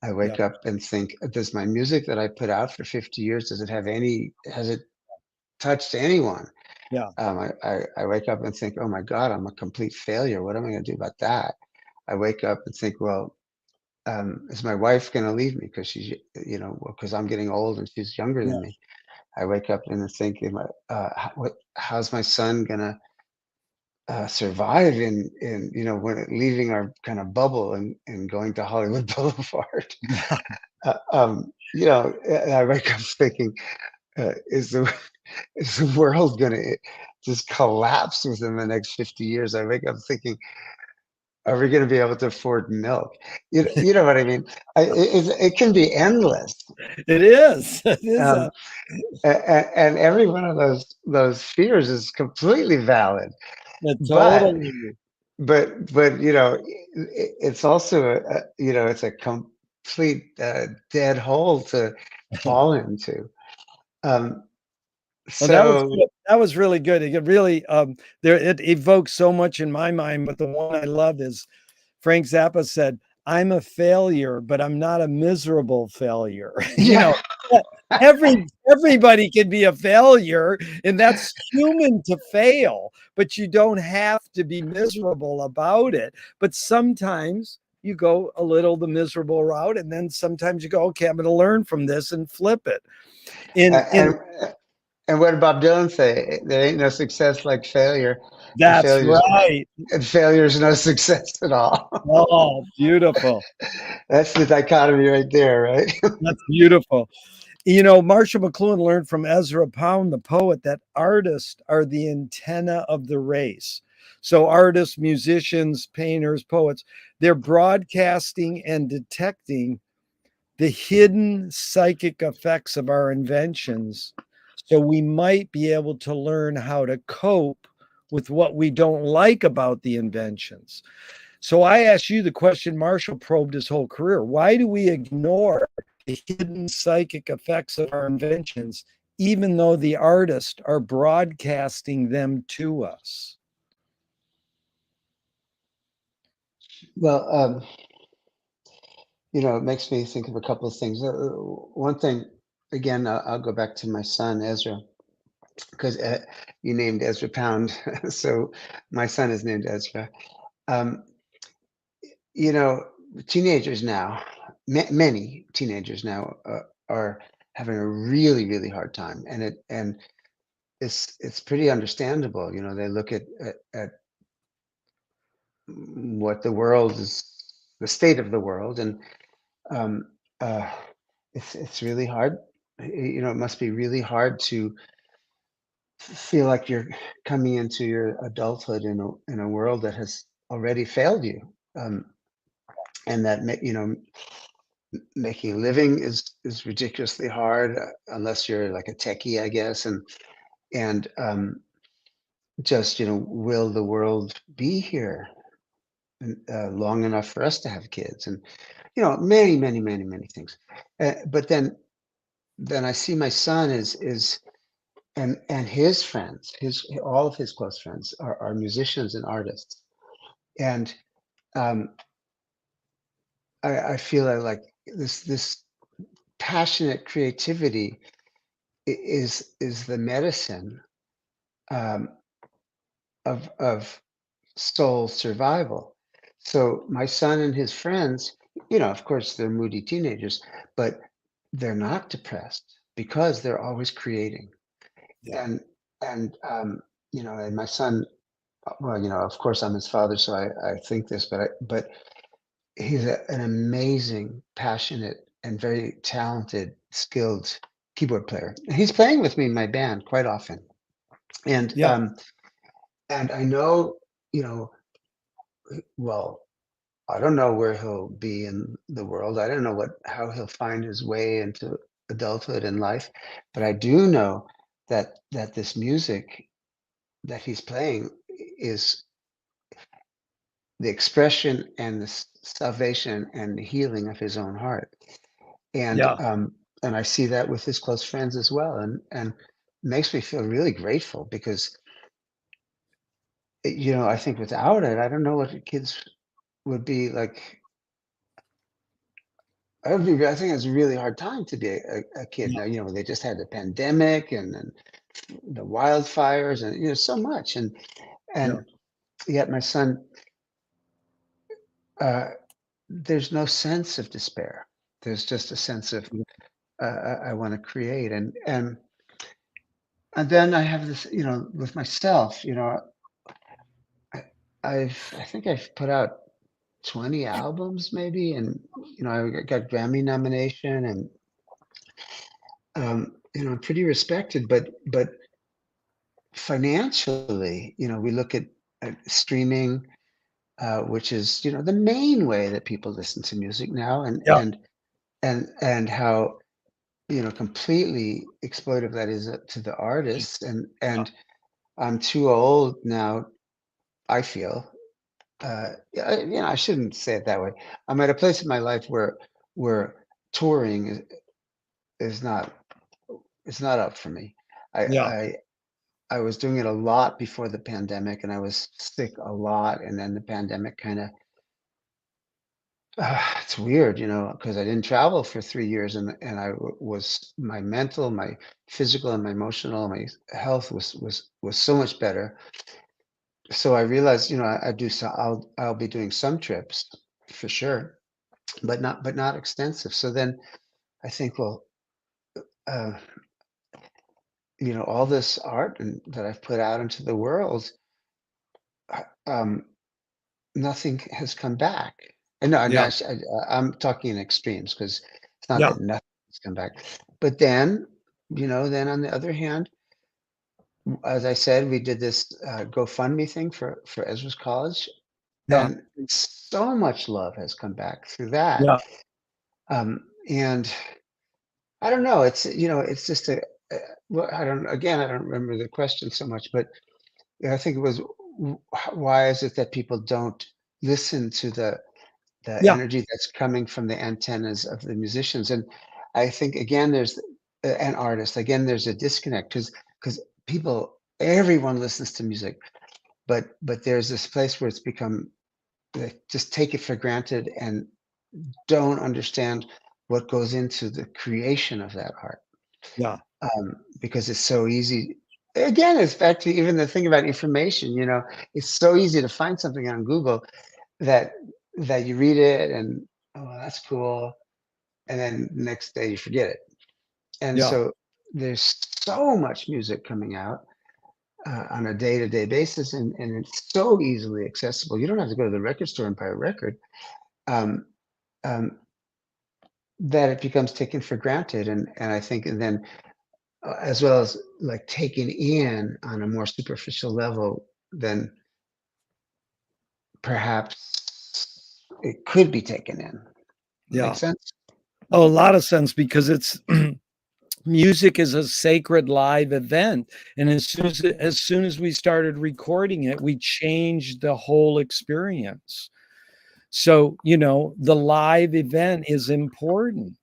I yeah, wake up and think, does my music that I put out for 50 years, has it touched anyone? yeah, I wake up and think, oh my God, I'm a complete failure. What am I going to do about that? I wake up and think, well, is my wife going to leave me because because I'm getting old and she's younger yeah, than me? I wake up and think, how's my son going to survive when leaving our kind of bubble and going to Hollywood Boulevard? And I wake up thinking, is the is the world gonna just collapse within the next 50 years? I wake up thinking, are we gonna be able to afford milk? You know what I mean? It can be endless. it is. It is Um, and every one of those fears is completely valid. a But totally. but it's also it's a complete dead hole to fall into. Um, Well, that was so good. That was really good. It really, it evokes so much in my mind. But the one I love is Frank Zappa said, "I'm a failure, but I'm not a miserable failure." yeah, Everybody can be a failure, and that's human to fail, but you don't have to be miserable about it. But sometimes you go a little the miserable route, and then sometimes you go, okay, I'm going to learn from this and flip it. In And and what did Bob Dylan say? There ain't no success like failure, and That's right. failure is no success at all. Oh, beautiful. That's the dichotomy right there, right? That's beautiful. You know, Marshall McLuhan learned from Ezra Pound, the poet, that artists are the antenna of the race. So, artists, musicians, painters, poets, they're broadcasting and detecting the hidden psychic effects of our inventions. So, we might be able to learn how to cope with what we don't like about the inventions. So I asked you the question Marshall probed his whole career. Why do we ignore the hidden psychic effects of our inventions, even though the artists are broadcasting them to us? Well, it makes me think of a couple of things. One thing, again, I'll go back to my son Ezra, because you named Ezra Pound, so my son is named Ezra. Um, Teenagers now, many teenagers now are having a really, really hard time, and it's pretty understandable. They look at what the world is, the state of the world, and um, uh, it's really hard. It must be really hard to feel like you're coming into your adulthood in a world that has already failed you, and that making a living is ridiculously hard, unless you're like a techie, I guess, and just will the world be here long enough for us to have kids, and many, many, many, many things. But then I see my son is and his friends, all of his close friends are musicians and artists, and um, I feel like this passionate creativity is the medicine, um, of soul survival. So my son and his friends, of course, they're moody teenagers, but they're not depressed because they're always creating. Yeah. And and my son, well, of course, I'm his father, so I think this, but he's an amazing, passionate, and very talented, skilled keyboard player. And he's playing with me in my band quite often, and Yeah. I know, you know, well, I don't know where he'll be in the world. I don't know how he'll find his way into adulthood and life, but I do know that this music that he's playing is the expression and the salvation and the healing of his own heart. And Yeah. and I see that with his close friends as well, and makes me feel really grateful because I think without it, I don't know what the kids would be like. I think it's a really hard time to be a kid Yeah. now. They just had the pandemic and the wildfires and so much, Yeah. and yet my son, uh, there's no sense of despair. There's just a sense of I want to create, and then I have this, with myself. I, I think I've put out 20 albums maybe, and I got Grammy nomination, and I'm pretty respected, but financially, we look at streaming, which is the main way that people listen to music now, and Yeah. and and how completely exploitive that is to the artists, and I'm too old now, I feel. I shouldn't say it that way. I'm at a place in my life where touring is not it's not up for me. I Yeah. I I was doing it a lot before the pandemic, and I was sick a lot, and then the pandemic kind of It's weird, because I didn't travel for 3 years, and was my mental, my physical, and my emotional, my health was so much better. So I realized, I do so I'll be doing some trips for sure, but not extensive. So then I think, well, uh, all this art that I've put out into the world, um, nothing has come back. And no, Yeah. I'm talking in extremes because it's not Yeah. that nothing has come back. But then on the other hand, as I said, we did this GoFundMe thing for Ezra's college, Yeah. and so much love has come back through that. Yeah. And I don't know. It's just uh, well, I don't remember the question so much, but yeah, I think it was, why is it that people don't listen to the Yeah. energy that's coming from the antennas of the musicians? And I think, again, there's an artist. Again, there's a disconnect because everyone listens to music, but there's this place where it's become, they just take it for granted and don't understand what goes into the creation of that art, Yeah. because it's so easy. Again, it's back to even the thing about information. It's so easy to find something on Google that you read it and, oh, well, that's cool, and then the next day you forget it. And Yeah. so there's so much music coming out on a day-to-day basis, and it's so easily accessible. You don't have to go to the record store and buy a record. Um, um, that it becomes taken for granted, and I think, and then as well as like taken in on a more superficial level than perhaps it could be taken in. Make Yeah. sense? Oh, a lot of sense because it's music is a sacred live event, and as soon as we started recording it, we changed the whole experience. So, the live event is important.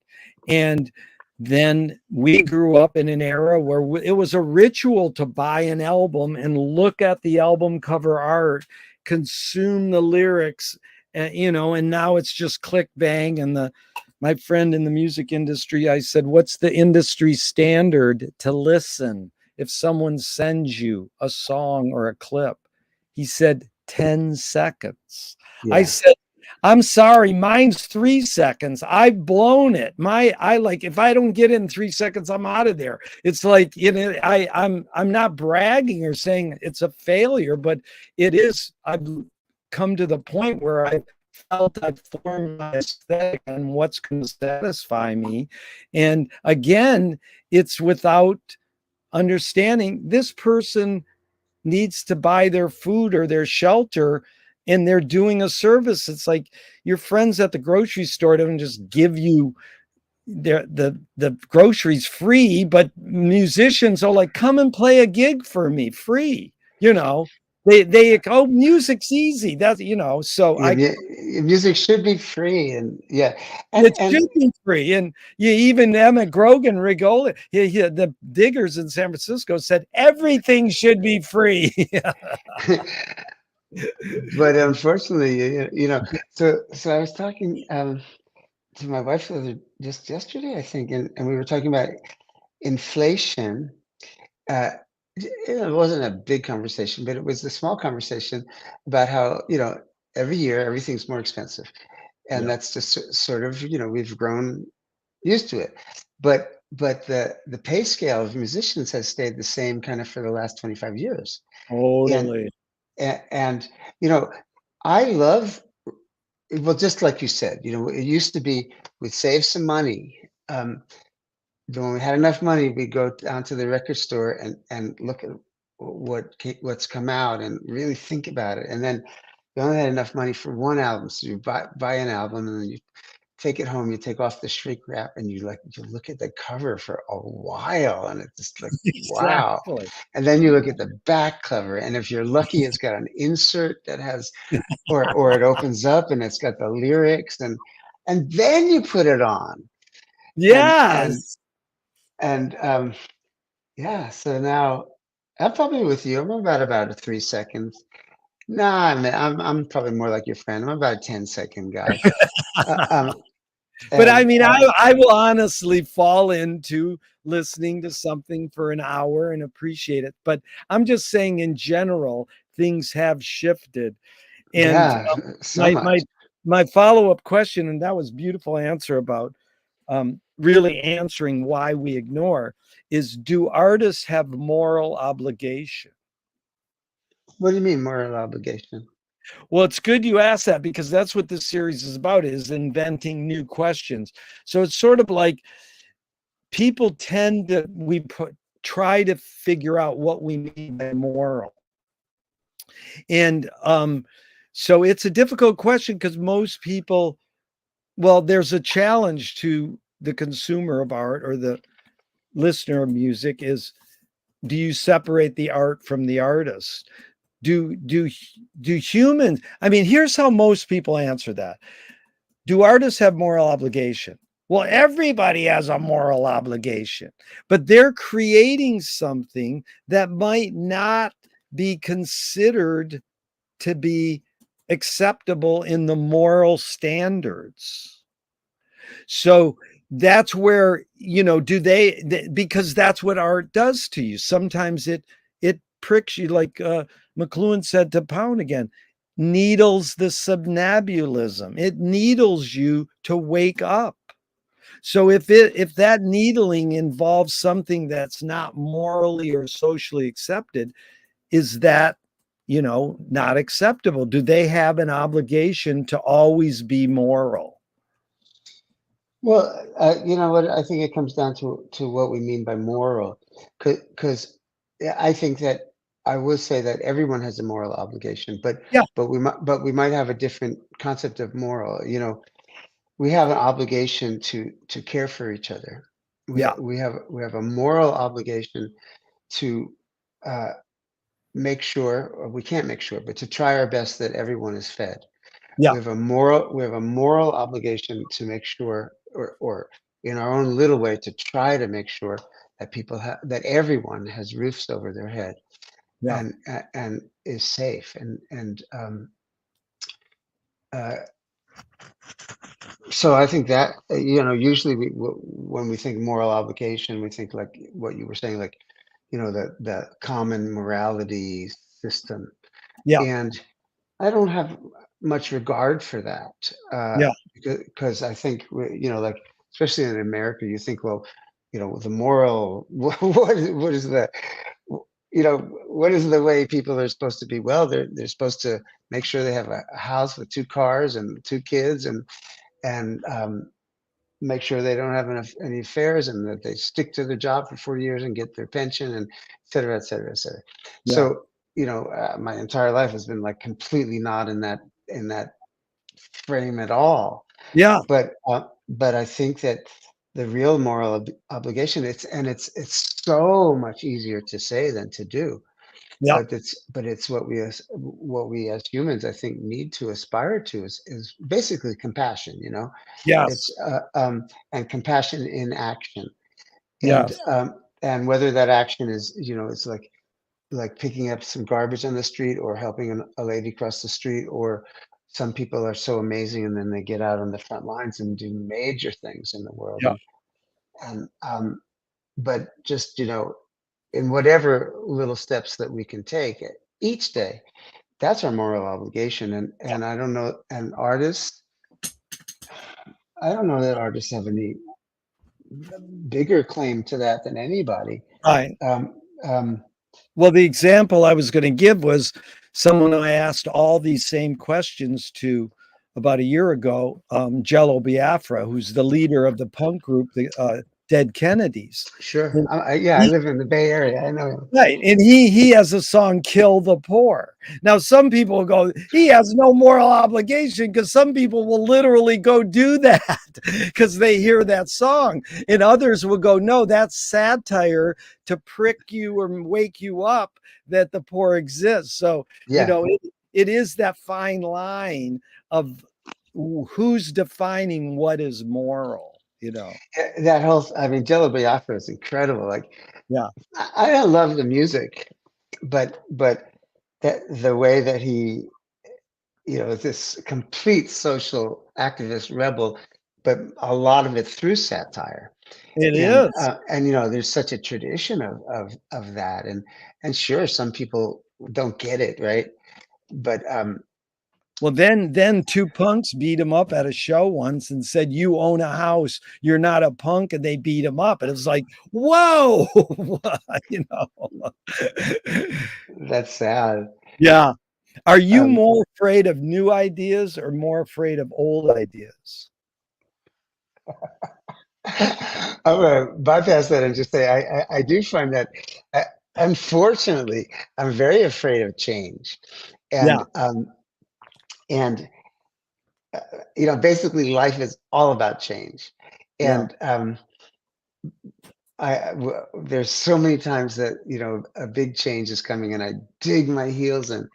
And then we grew up in an era where it was a ritual to buy an album and look at the album cover art, consume the lyrics, and now it's just click bang. And my friend in the music industry, I said, what's the industry standard to listen if someone sends you a song or a clip? He said 10 seconds. I Yeah. said, I'm sorry, mine's 3 seconds. I've blown it. I like, if I don't get in 3 seconds, I'm out of there. It's like, I'm not bragging or saying it's a failure, but it is. I've come to the point where I felt I've formed my aesthetic on what's going to satisfy me. And again, it's without understanding this person needs to buy their food or their shelter, and they're doing a service. It's like your friends at the grocery store don't just give you the groceries free, but musicians are like, come and play a gig for me free. They music's easy. That's so Yeah, I music should be free, and yeah, and it should be free. And even Emmett Grogan Rigola, the diggers in San Francisco said everything should be free. but unfortunately, so I was talking to my wife just yesterday, I think, and we were talking about inflation. Uh, it wasn't a big conversation, but it was a small conversation about how, every year everything's more expensive, and Yeah, that's just sort of, we've grown used to it. But the pay scale of musicians has stayed the same kind of for the last 25 years. And totally. and you know, I love, well, just like you said, it used to be we'd save some money. Then when we had enough money, we'd go down to the record store and look at what's come out and really think about it. And then you only had enough money for one album, so you buy an album, and then you take it home, you take off the shrink wrap, and you look at the cover for a while, and it's just like, wow. Exactly. And then you look at the back cover, and if you're lucky, it's got an insert that has, or it opens up and it's got the lyrics, and then you put it on. And and Yes. and yeah, so now I'm probably with you. I'm about a 3 seconds. Nah, man, I'm probably more like your friend. I'm about a 10-second guy. Uh, um, But I and mean, I will honestly fall into listening to something for an hour and appreciate it. But I'm just saying, in general, things have shifted. And yeah, so my much. my my follow-up question, and that was beautiful answer about really answering why we ignore, is do artists have moral obligation? What do you mean moral obligation? Well, it's good you asked that because that's what this series is about, is inventing new questions. So it's sort of like people tend to try to figure out what we mean by moral. And so it's a difficult question because most people, well, there's a challenge to the consumer of art or the listener of music is, do you separate the art from the artist? Do humans, I mean, here's how most people answer that. Do artists have moral obligation? Well, everybody has a moral obligation, but they're creating something that might not be considered to be acceptable in the moral standards. So that's where, do because that's what art does to you. Sometimes it pricks you, like McLuhan said to Pound again, needles the subnabulism. It needles you to wake up. So if that needling involves something that's not morally or socially accepted, is that, not acceptable? Do they have an obligation to always be moral? Well, you know what? I think it comes down to what we mean by moral, because I think that I will say that everyone has a moral obligation, but Yeah, we might have a different concept of moral. We have an obligation to care for each other. yeah, We have a moral obligation to uh, make sure, or we can't make sure, but to try our best that everyone is fed. yeah, We have a moral obligation to make sure, or in our own little way, to try to make sure that that everyone has roofs over their head yeah, and is safe. And uh, so I think that usually when we think moral obligation, we think like what you were saying, like the common morality system. yeah, And I don't have much regard for that, yeah, because I think like, especially in America, you think, well, the moral, what is what is the way people are supposed to be? Well, they're supposed to make sure they have a house with 2 cars and 2 kids, and make sure they don't have any affairs, and that they stick to their job for 4 years and get their pension, and et cetera, et cetera, et cetera. yeah, So my entire life has been like completely not in that frame at all. yeah, But I think that the real moral obligation, it's so much easier to say than to do. yeah, But it's what we as humans, I think, need to aspire to is basically compassion. It's yes, and compassion in action, and yes, and whether that action is, it's like picking up some garbage on the street, or helping a lady cross the street, or some people are so amazing and then they get out on the front lines and do major things in the world. yeah, And but just, in whatever little steps that we can take each day, that's our moral obligation. And I don't know, and artists, I don't know that artists have any bigger claim to that than anybody. right. um um Well, the example I was going to give was someone I asked all these same questions to about a year ago, Jello Biafra, who's the leader of the punk group, the Dead Kennedys. sure. Yeah, I He, live in the Bay Area, I know him. right, and he has a song "Kill the Poor." Now, some people go, he has no moral obligation, because some people will literally go do that because they hear that song, and others will go, no, that's satire to prick you or wake you up that the poor exist. So Yeah. it is that fine line of who's defining what is moral. That whole, I mean, Jello Biafra is incredible. Like, Yeah, I don't love the music, but that the way that he, this complete social activist rebel, but a lot of it through satire. It And is. there's such a tradition of that, and sure, some people don't get it, right? But Well, then two punks beat him up at a show once and said, "You own a house. You're not a punk," and they beat him up. And it was like, whoa, you know. that's sad. Yeah. Are you Um, more afraid of new ideas or more afraid of old ideas? I'm gonna bypass that and just say I do find that, uh, unfortunately, I'm very afraid of change, Yeah. and basically life is all about change, Yeah. and there's so many times that a big change is coming, and I dig my heels in,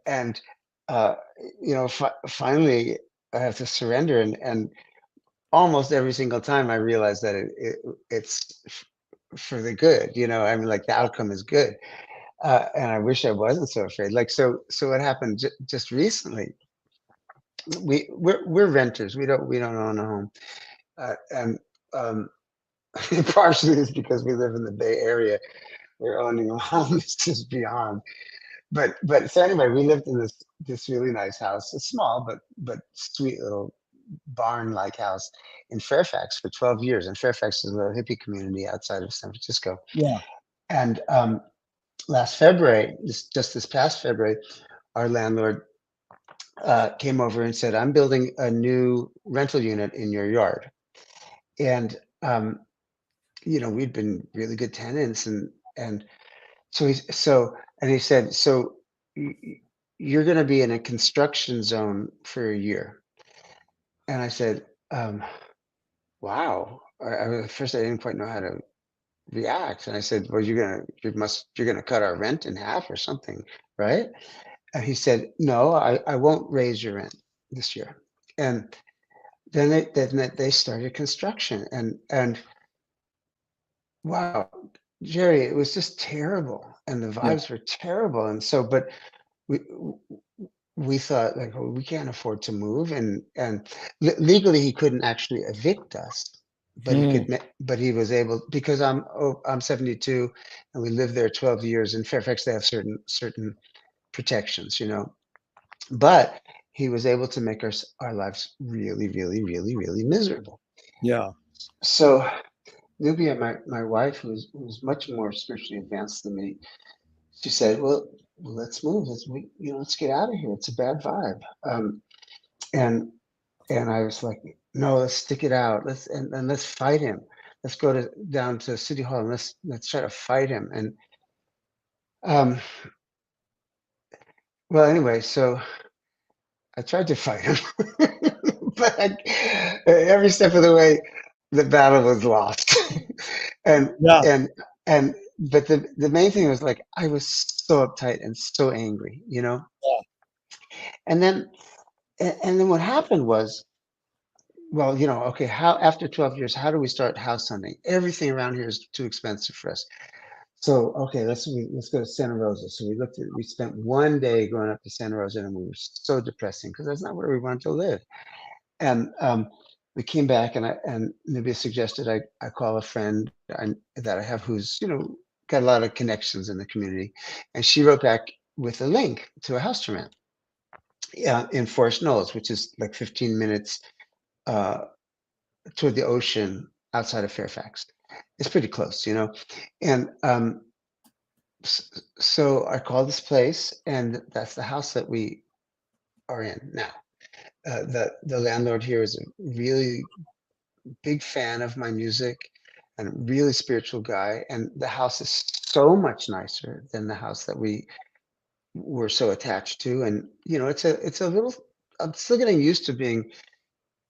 and uh, finally I have to surrender, and almost every single time I realize that it's for the good. I mean, like, the outcome is good, and I wish I wasn't so afraid. Like, so what happened just recently? We're renters. We don't own a home, and um, partially it's because we live in the Bay Area. Where owning a home is just beyond. But so anyway, we lived in this really nice house. It's small, but sweet little barn-like house in Fairfax for 12 years. And Fairfax is a little hippie community outside of San Francisco. Yeah. And last February, just this past February, our landlord came over and said, "I'm building a new rental unit in your yard." And we'd been really good tenants, and he said, "So you're going to be in a construction zone for a year." And I said, "Wow." At first, I didn't quite know how to react, and I said, "Well, you're gonna cut our rent in half or something, right?" And he said, "No, I won't raise your rent this year." And then they started construction, and wow, Jerry, it was just terrible, and the Yeah. vibes were terrible, and so, but we we thought, like, "Oh, we can't afford to move," and legally he couldn't actually evict us, but Mm. but he was able, because I'm 72 and we lived there 12 years. In Fairfax they have certain protections, but he was able to make our lives really, really, really, really miserable. Yeah. So Nubia, my wife, who's much more spiritually advanced than me, she said, "Well, let's move. Let's get out of here. It's a bad vibe." And I was like, "No, let's stick it out. And let's fight him. Let's go down to City Hall, and let's try to fight him." And um, well, anyway, so I tried to fight him, but every step of the way, the battle was lost. and Yeah. and and but the main thing was, like, I was so uptight and so angry. Yeah. And then what happened was, well, okay, how after 12 years, how do we start house hunting? Everything around here is too expensive for us. So, okay, let's go to Santa Rosa. So we spent one day going up to Santa Rosa, and we were so depressing because that's not where we wanted to live. And we came back, and Nibia suggested I call a friend that I have, who's got a lot of connections in the community, and she wrote back with a link to a house to rent, in Forest Knolls, which is like 15 minutes uh, toward the ocean outside of Fairfax. It's pretty close. And so I called this place, and that's the house that we are in now. The landlord here is a really big fan of my music and a really spiritual guy, and the house is so much nicer than the house that we were so attached to. And it's a little, I'm still getting used to being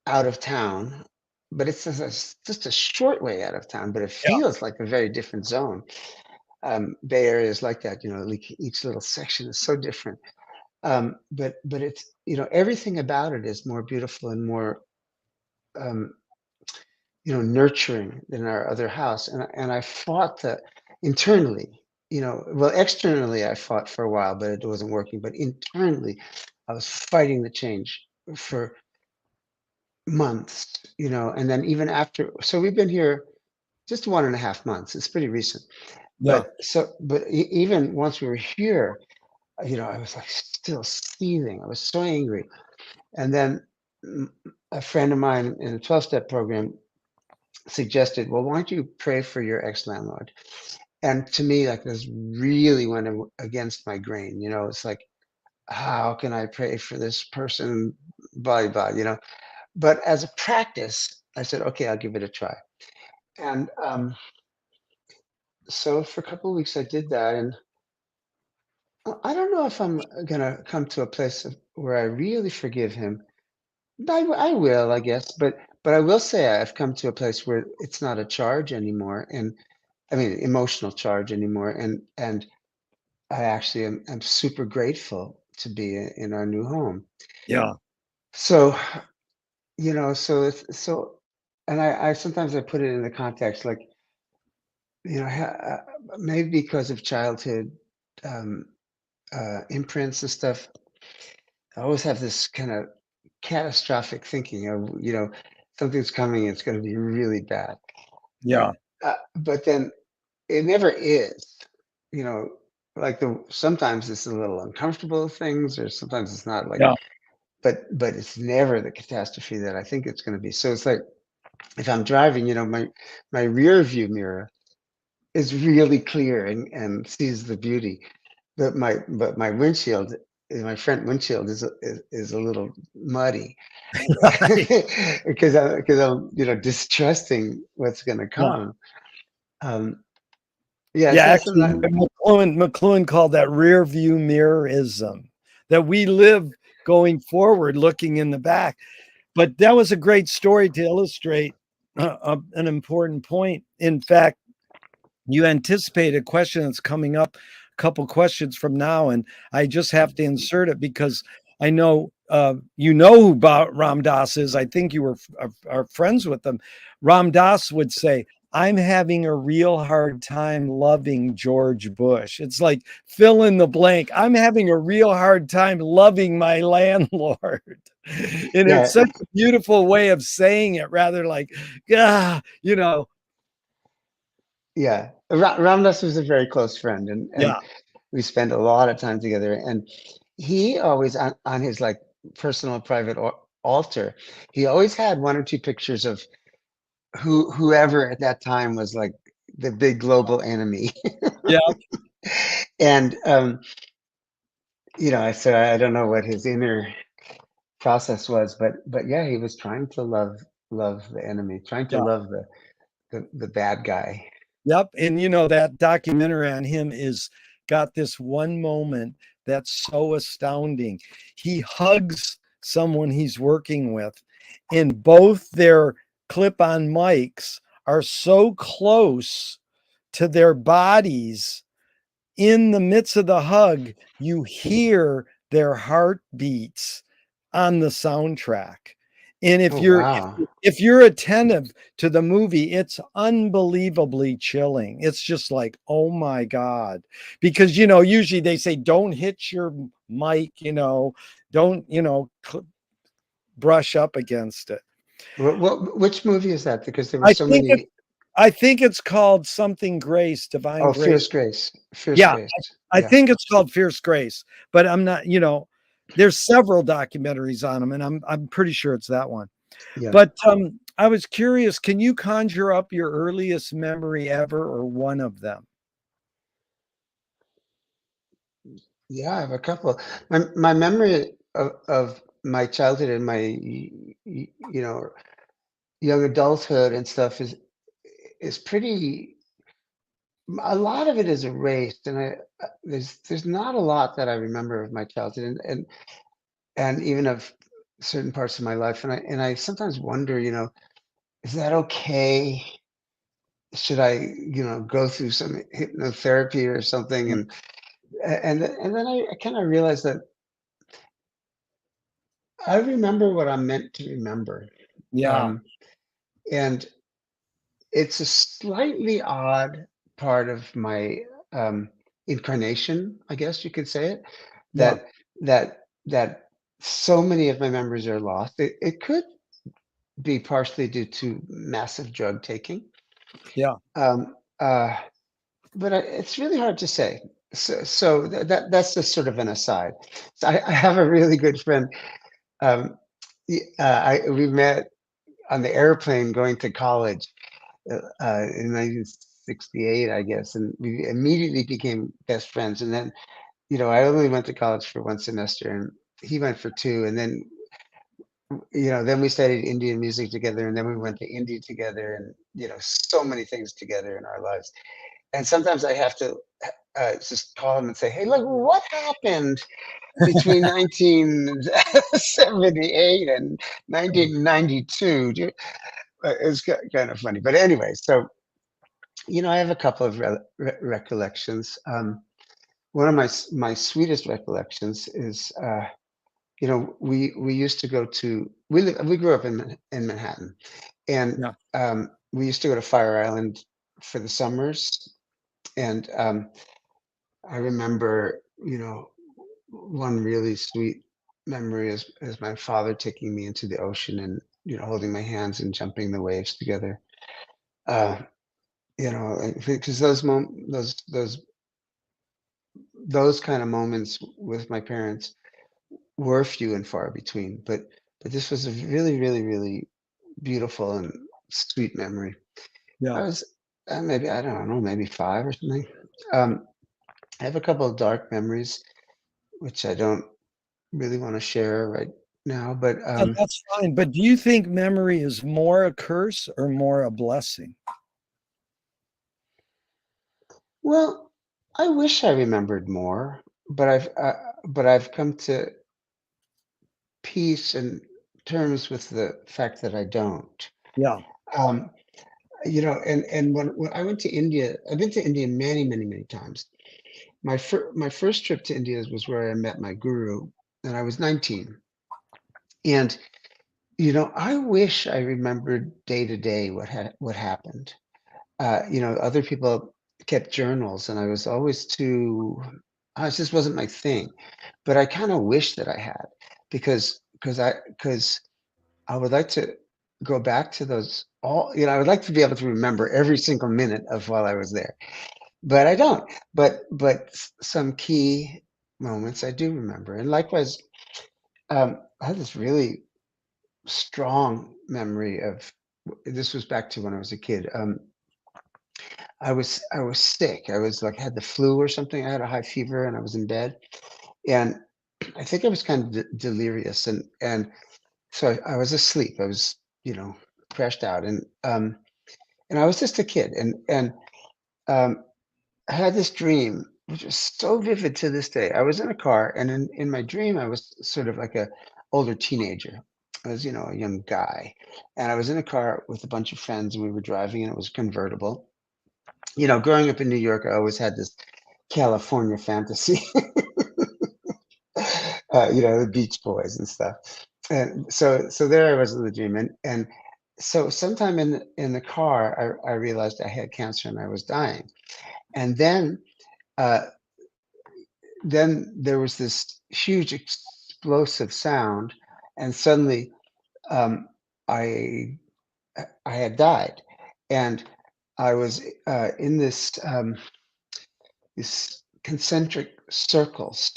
out of town, but it's just a short way out of town, but it Yeah. feels like a very different zone. Bay Area is like that, like each little section is so different. But it's, everything about it is more beautiful and more um, nurturing than our other house. And I fought that internally. well, externally I fought for a while, but it wasn't working. But internally, I was fighting the change for months, and then even after, so we've been here just 1.5 months. It's pretty recent. Yeah. But even once we were here, I was like still seething. I was so angry. And then a friend of mine in the 12-step program suggested, well, why don't you pray for your ex-landlord? And to me, like, this really went against my grain. It's like, how can I pray for this person? Blah, blah, But as a practice, I said, okay, I'll give it a try. And so for a couple of weeks, I did that. And I don't know if I'm going to come to a place where I really forgive him. I will, I guess. But I will say I've come to a place where it's not a charge anymore. And I mean, emotional charge anymore. And I actually am super grateful to be in our new home. Yeah. So, and I sometimes I put it in the context like, maybe because of childhood um, imprints and stuff, I always have this kind of catastrophic thinking of, something's coming, it's going to be really bad. Yeah. But then it never is, you know, like sometimes it's a little uncomfortable things, or sometimes it's not like, Yeah. but it's never the catastrophe that I think it's going to be. So it's like, if I'm driving, my rear view mirror is really clear and sees the beauty, but my windshield, my front windshield is a little muddy Right. because I'm distrusting what's going to Yeah. come. Um, yeah, Yeah. so Actually, sometimes, McLuhan called that rear view mirrorism, that we live going forward, looking in the back. But that was a great story to illustrate an important point. In fact, you anticipate a question that's coming up a couple questions from now, and I just have to insert it because I know you know who Ram Dass is. I think you are friends with them. Ram Dass would say, I'm having a real hard time loving George Bush. It's like fill in the blank. I'm having a real hard time loving my landlord. And yeah, it's such a beautiful way of saying it, rather like, ah, yeah. Ramdas was a very close friend, and yeah, we spent a lot of time together. And he always on his like personal private altar, he always had one or two pictures of whoever at that time was like the big global enemy. yeah, And so I don't know what his inner process was, but yeah, he was trying to love the enemy, trying to yeah. love the bad guy. Yep. And that documentary on him is got this one moment that's so astounding. He hugs someone he's working with, and both their clip-on mics are so close to their bodies. In the midst of the hug, you hear their heartbeats on the soundtrack. And if Oh you're wow. if you're attentive to the movie, it's unbelievably chilling. It's just like, oh my God. Because usually they say don't hit your mic, don't, brush up against it. Which movie is that? Because there were I so think it many. I think it's called something Grace, Divine Oh, Grace. Fierce Grace. Fierce Yeah, Grace. I Yeah. think it's called Fierce Grace, but I'm not, there's several documentaries on them, and I'm pretty sure it's that one. Yeah. But I was curious, can you conjure up your earliest memory ever or one of them? Yeah, I have a couple. My memory of my childhood and my young adulthood and stuff is pretty, a lot of it is erased, and there's not a lot that I remember of my childhood, and even of certain parts of my life, and I sometimes wonder, is that okay? Should I, go through some hypnotherapy or something? And then I kind of realized that I remember what I'm meant to remember. Yeah. Um, and it's a slightly odd part of my incarnation, I guess you could say it, Yeah. that so many of my memories are lost. It could be partially due to massive drug taking. Yeah. Um, uh, but it's really hard to say. So that's just sort of an aside. So I have a really good friend. We met on the airplane going to college in 1968, I guess, and we immediately became best friends. And then, I only went to college for one semester, and he went for two. And then, then we studied Indian music together, and then we went to India together, and so many things together in our lives. And sometimes I have to just call him and say, "Hey, look, what happened between 1978 and 1992?" It's kind of funny, but anyway. So I have a couple of recollections. One of my sweetest recollections is, we used to go to we grew up in Manhattan, and Yeah. we used to go to Fire Island for the summers, and I remember, one really sweet memory is my father taking me into the ocean and holding my hands and jumping the waves together. Uh, because those kind of moments with my parents were few and far between, but this was a really, really, really beautiful and sweet memory. I Yeah. was maybe, I don't know, maybe five or something. Um, I have a couple of dark memories which I don't really want to share right now, but That's fine. But do you think memory is more a curse or more a blessing? well, I wish I remembered more, but I've come to peace and terms with the fact that I don't. Yeah. Um, and when I went to India, I've been to India many, many, many times. My first trip to India was where I met my guru, and I was 19. And I wish I remembered day to day what happened. Other people kept journals, and I was always too. It just wasn't my thing. But I kind of wish that I had, because I would like to go back to those all. I would like to be able to remember every single minute of while I was there, but I don't. But some key moments I do remember, and likewise, I had this really strong memory of. This was back to when I was a kid. I was sick. I was like had the flu or something. I had a high fever and I was in bed, and I think I was kind of delirious, and so I was asleep. I was crashed out, and I was just a kid, and um, I had this dream which was so vivid to this day. I was in a car, and in my dream, I was sort of like a older teenager. I was a young guy, and I was in a car with a bunch of friends, and we were driving, and it was convertible. Growing up in New York, I always had this California fantasy, the Beach Boys and stuff. And so there I was in the dream, and so sometime in the car, I realized I had cancer and I was dying, and uh, then there was this huge explosive sound, and suddenly um, I I had died, and I was in these concentric circles.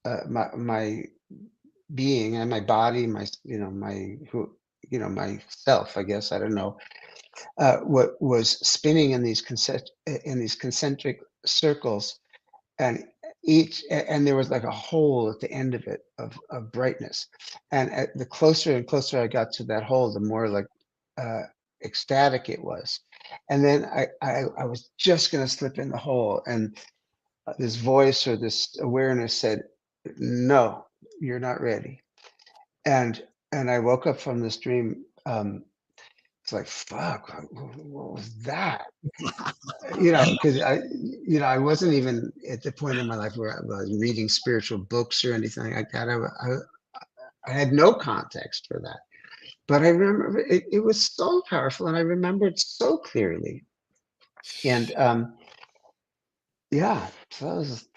My being and my body, my my who myself, I guess, I don't know, what was spinning in these concentric circles, and and there was like a hole at the end of it of brightness, and the closer and closer I got to that hole, the more like uh, ecstatic it was, and then I was just going to slip in the hole, and this voice or this awareness said, "No, you're not ready." And I woke up from this dream. It's like, fuck, what was that? Because I wasn't even at the point in my life where I was reading spiritual books or anything like that. I had no context for that. But I remember it was so powerful, and I remember it so clearly. And Yeah. So that was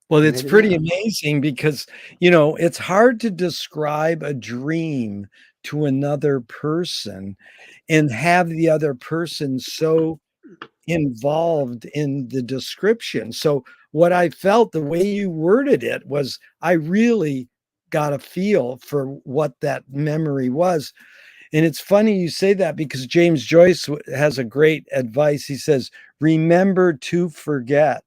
Well, it's maybe pretty that. amazing because, it's hard to describe a dream to another person and have the other person so involved in the description. So what I felt, the way you worded it was I really got a feel for what that memory was. And it's funny you say that because James Joyce has a great advice. He says, remember to forget.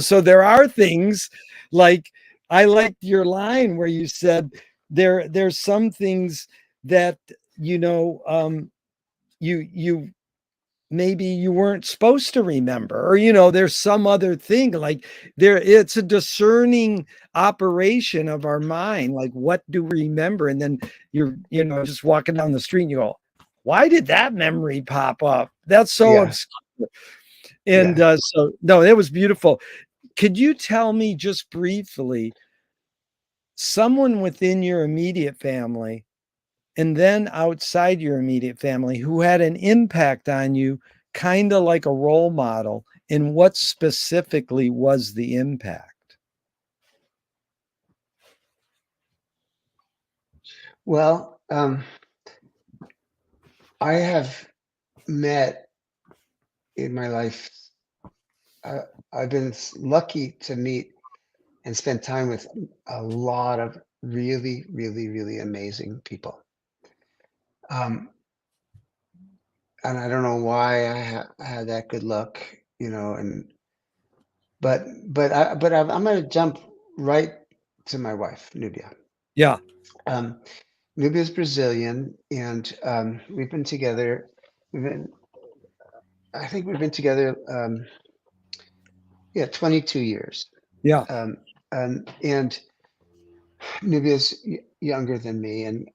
So there are things like I liked your line where you said there's some things that you maybe you weren't supposed to remember, or there's some other thing, like it's a discerning operation of our mind, like what do we remember, and then you're just walking down the street and you go, why did that memory pop up? That's so Yeah. obscure. And Yeah. so no, it was beautiful. Could you tell me just briefly someone within your immediate family and then outside your immediate family who had an impact on you, kind of like a role model, and what specifically was the impact? Well, I have met in my life, uh, I've been lucky to meet and spend time with a lot of really, really, really amazing people. Um, and I don't know why I had that good luck, and I'm going to jump right to my wife, Nubia. Yeah. Um, Nubia is Brazilian, and we've been together. We've been, I think we've been together, yeah, 22 years. Yeah. Um, and Nubia's younger than me, and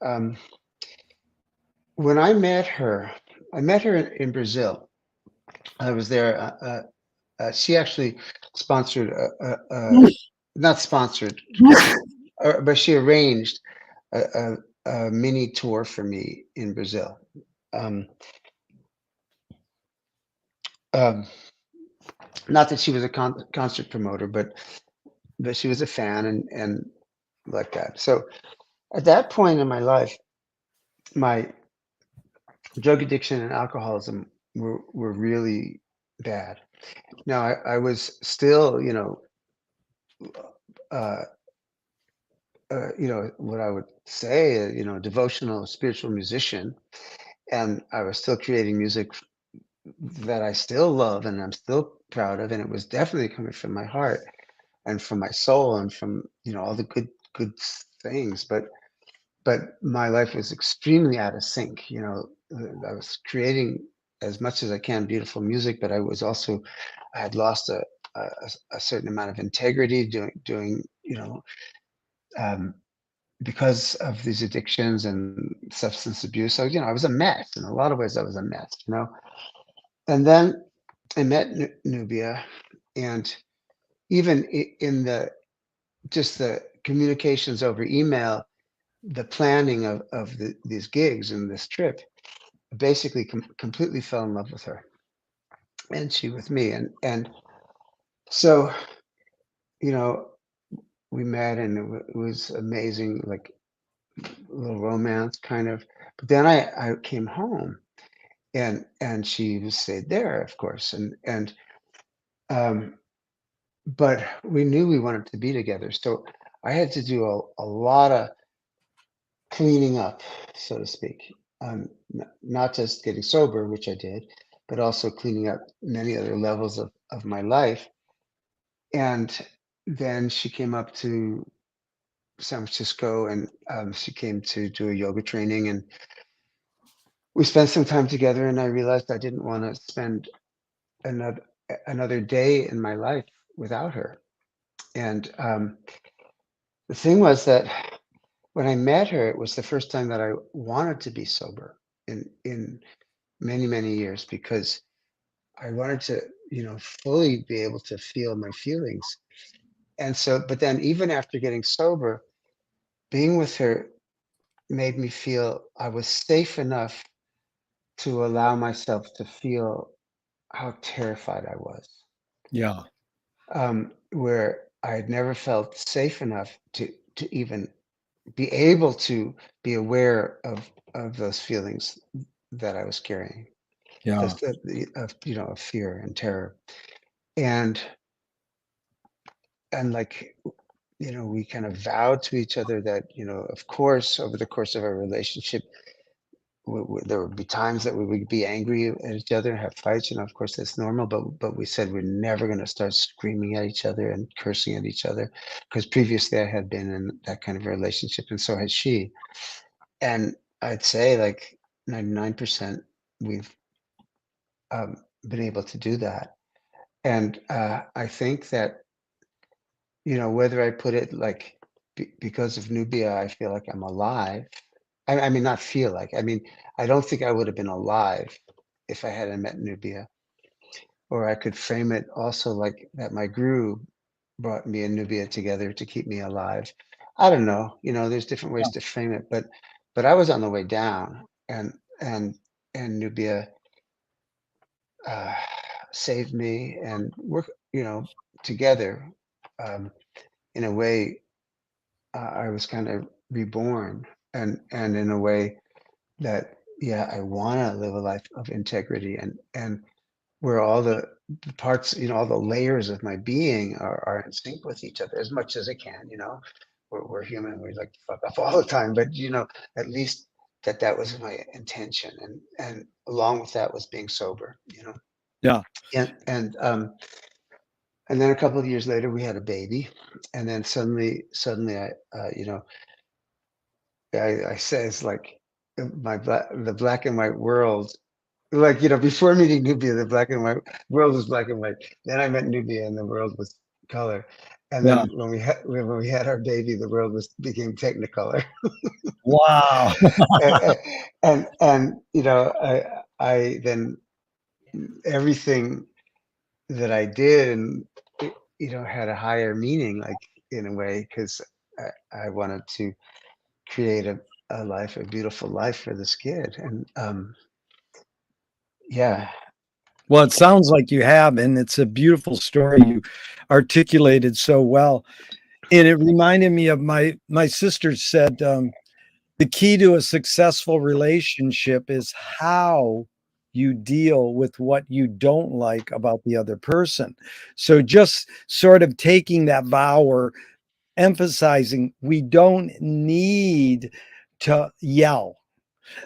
when I met her in Brazil. I was there. She actually sponsored, not sponsored, but she arranged a mini tour for me in Brazil. Um, um, Not that she was a concert promoter, but she was a fan and like that. So at that point in my life, my drug addiction and alcoholism were really bad. Now I was still, uh, what I would say, devotional spiritual musician, and I was still creating music that I still love and I'm still proud of, and it was definitely coming from my heart and from my soul and from all the good things. But my life was extremely out of sync. I was creating as much as I can beautiful music, but I had lost a, a certain amount of integrity doing um, because of these addictions and substance abuse. So I was a mess in a lot of ways. I was a mess. And then I met Nubia, and even in the just the communications over email, the planning of these gigs and this trip, basically completely fell in love with her, and she with me, and so you know we met, and it was amazing, like a little romance kind of. But then I came home, and she was stayed there, of course, and um, but we knew we wanted to be together, so I had to do a lot of cleaning up, so to speak. Not just getting sober, which I did, but also cleaning up many other levels of my life. And then she came up to San Francisco, and she came to do a yoga training, and we spent some time together. And I realized I didn't want to spend another another day in my life without her. And the thing was that when I met her, it was the first time that I wanted to be sober in many, many years, because I wanted to, fully be able to feel my feelings. And so, but then even after getting sober, being with her made me feel I was safe enough to allow myself to feel how terrified I was. Yeah. where I had never felt safe enough to even be able to be aware of those feelings that I was carrying, Yeah. of of fear and terror, and like we kind of vowed to each other that of course over the course of our relationship there would be times that we would be angry at each other and have fights. Of course that's normal, but we said we're never going to start screaming at each other and cursing at each other, because previously I had been in that kind of a relationship and so had she. And I'd say like 99% we've been able to do that. And I think that whether I put it like because of Nubia I feel like I'm alive. I mean, not feel like. I mean, I don't think I would have been alive if I hadn't met Nubia. Or I could frame it also like that my guru brought me and Nubia together to keep me alive. I don't know. There's different ways to frame it, but I was on the way down, and Nubia uh, saved me, and we're together in a way. I was kind of reborn, and in a way that yeah, I want to live a life of integrity, and where all the parts, all the layers of my being are in sync with each other as much as it can. We're human, we like to fuck up all the time, but at least that was my intention, and along with that was being sober. Yeah. And then a couple of years later we had a baby, and then suddenly I says like the black and white world, like before meeting Nubia, the black and white world was black and white. Then I met Nubia, and the world was color. And Yeah. then when we had our baby, the world became Technicolor. Wow. And I then everything that I did, and had a higher meaning, like in a way, because I wanted to create a life, a beautiful life for this kid. And yeah. Well, it sounds like you have, and it's a beautiful story you articulated so well. And it reminded me of my sister said, the key to a successful relationship is how you deal with what you don't like about the other person. So just sort of taking that vow or emphasizing we don't need to yell.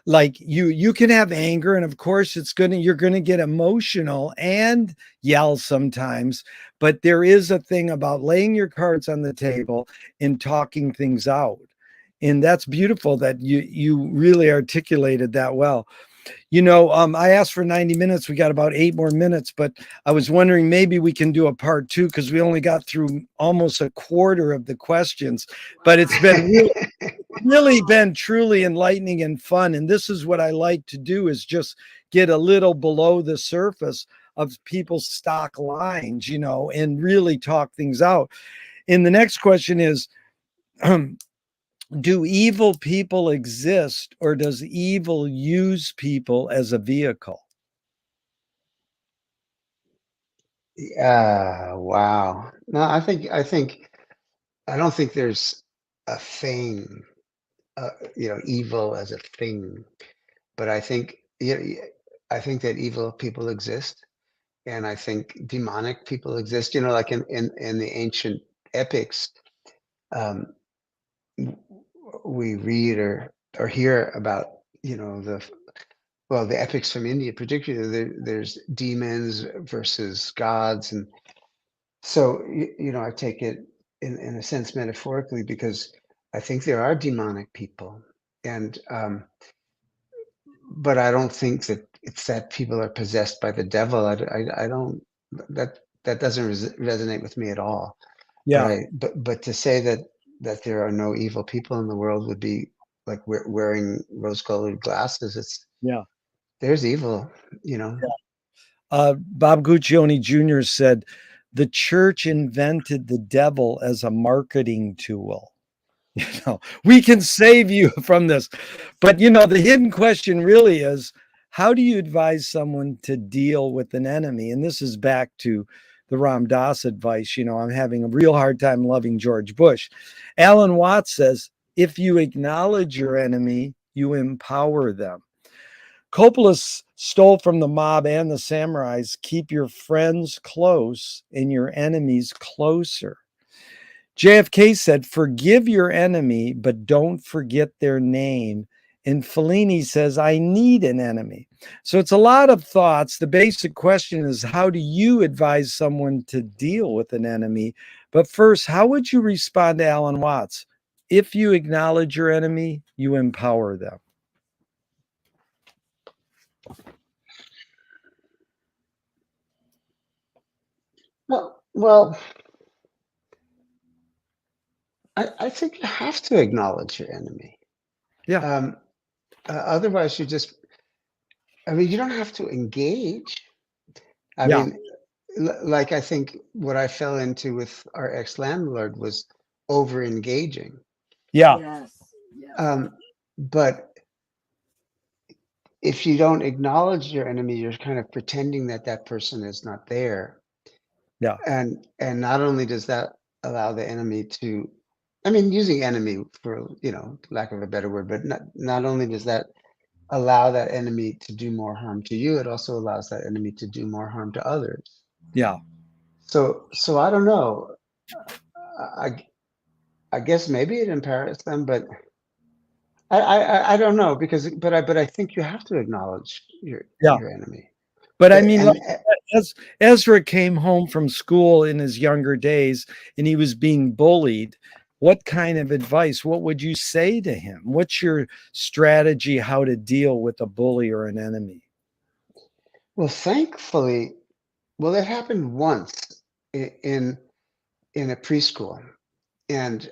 Like you can have anger, and of course you're gonna get emotional and yell sometimes, but there is a thing about laying your cards on the table and talking things out. And that's beautiful that you really articulated that well. I asked for 90 minutes. We got about 8 more minutes, but I was wondering maybe we can do a part two, because we only got through almost a quarter of the questions. But it's been really been truly enlightening and fun. And this is what I like to do, is just get a little below the surface of people's stock lines, and really talk things out. And the next question is, do evil people exist, or does evil use people as a vehicle? Wow. No, I don't think there's a thing, evil as a thing, but I think, yeah, I think that evil people exist, and I think demonic people exist. Like in the ancient epics, um, w- we read or hear about, the epics from India, particularly. There's demons versus gods, and so, I take it in a sense metaphorically, because I think there are demonic people, and but I don't think that it's that people are possessed by the devil. I don't, that doesn't resonate with me at all. Yeah. But to say that there are no evil people in the world would be like wearing rose-colored glasses. Yeah. There's evil, you know. Bob Guccione Jr. said, the church invented the devil as a marketing tool. We can save you from this. But, the hidden question really is, how do you advise someone to deal with an enemy? And this is back to the Ram Dass advice. I'm having a real hard time loving George Bush. Alan Watts says, if you acknowledge your enemy, you empower them. Coppola stole from the mob and the samurais, keep your friends close and your enemies closer. JFK said, forgive your enemy, but don't forget their name. And Fellini says, I need an enemy. So it's a lot of thoughts. The basic question is, how do you advise someone to deal with an enemy? But first, how would you respond to Alan Watts? If you acknowledge your enemy, you empower them. Well, I think you have to acknowledge your enemy. Yeah. Otherwise, you don't have to engage. I Yeah. mean, like I think what I fell into with our ex-landlord was over engaging. Yeah. Yes. Yes. But if you don't acknowledge your enemy, you're kind of pretending that that person is not there. Yeah. And not only does that allow the enemy to, I mean, using enemy for, lack of a better word, but not only does that allow that enemy to do more harm to you, it also allows that enemy to do more harm to others. Yeah. So I don't know. I guess maybe it empowers them, but I don't know, because but I think you have to acknowledge Yeah. your enemy. But I The- mean, and as Ezra came home from school in his younger days and he was being bullied, what kind of advice, what would you say to him? What's your strategy how to deal with a bully or an enemy? Well, thankfully, it happened once in a preschool, and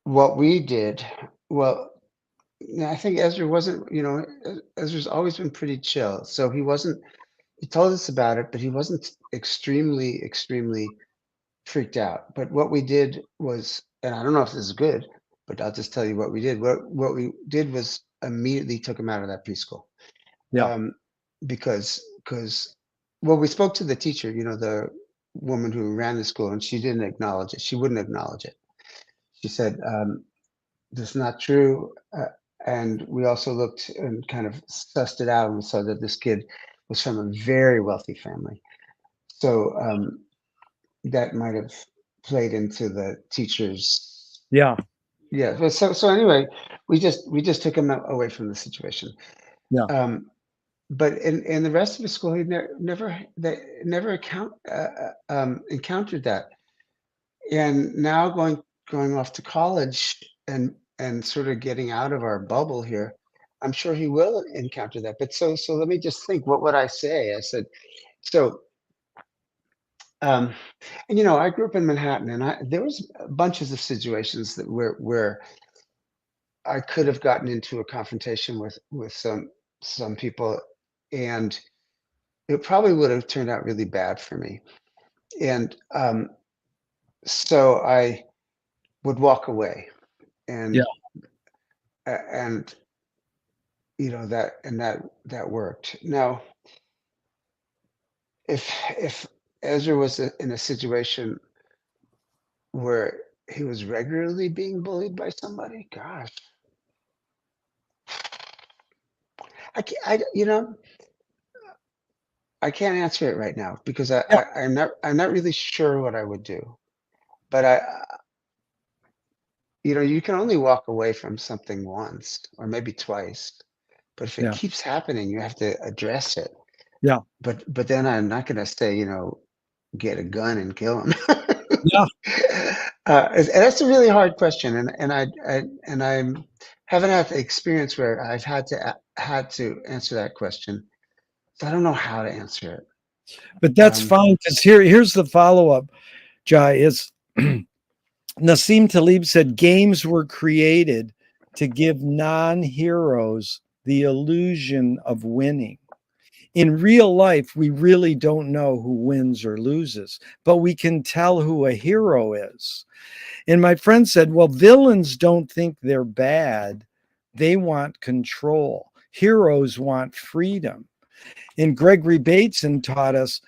what we did, well, I think Ezra wasn't, Ezra's always been pretty chill, so he wasn't. He told us about it, but he wasn't extremely freaked out. But what we did was, and I don't know if this is good, but I'll just tell you what we did. What we did was immediately took him out of that preschool. Yeah. Because well, we spoke to the teacher, the woman who ran the school, and she didn't acknowledge it. She wouldn't acknowledge it. She said, "This is not true." And we also looked and kind of sussed it out, and we saw that this kid was from a very wealthy family. So that might have played into the teacher's. Yeah. Yeah. But so anyway, we just took him away from the situation. Yeah. But in the rest of the school, he never encountered that. And now going off to college and sort of getting out of our bubble here, I'm sure he will encounter that. But so let me just think, what would I say? I said, so and I grew up in Manhattan, and there was bunches of situations where I could have gotten into a confrontation with some people, and it probably would have turned out really bad for me. And so I would walk away, Yeah. and and that worked. Now, if Ezra was in a situation where he was regularly being bullied by somebody, gosh, I can't, I can't answer it right now, because Yeah. I'm not really sure what I would do. But you can only walk away from something once or maybe twice. But if it Yeah. keeps happening, you have to address it. Yeah. But then I'm not going to say, get a gun and kill him. Yeah. And that's a really hard question, and I haven't had the experience where I've had to answer that question, so I don't know how to answer it. But that's Um, fine, because here's the follow-up, Jai, is Nassim Taleb said games were created to give non-heroes the illusion of winning. In real life, we really don't know who wins or loses, but we can tell who a hero is. And my friend said, well, villains don't think they're bad. They want control. Heroes want freedom. And Gregory Bateson taught us,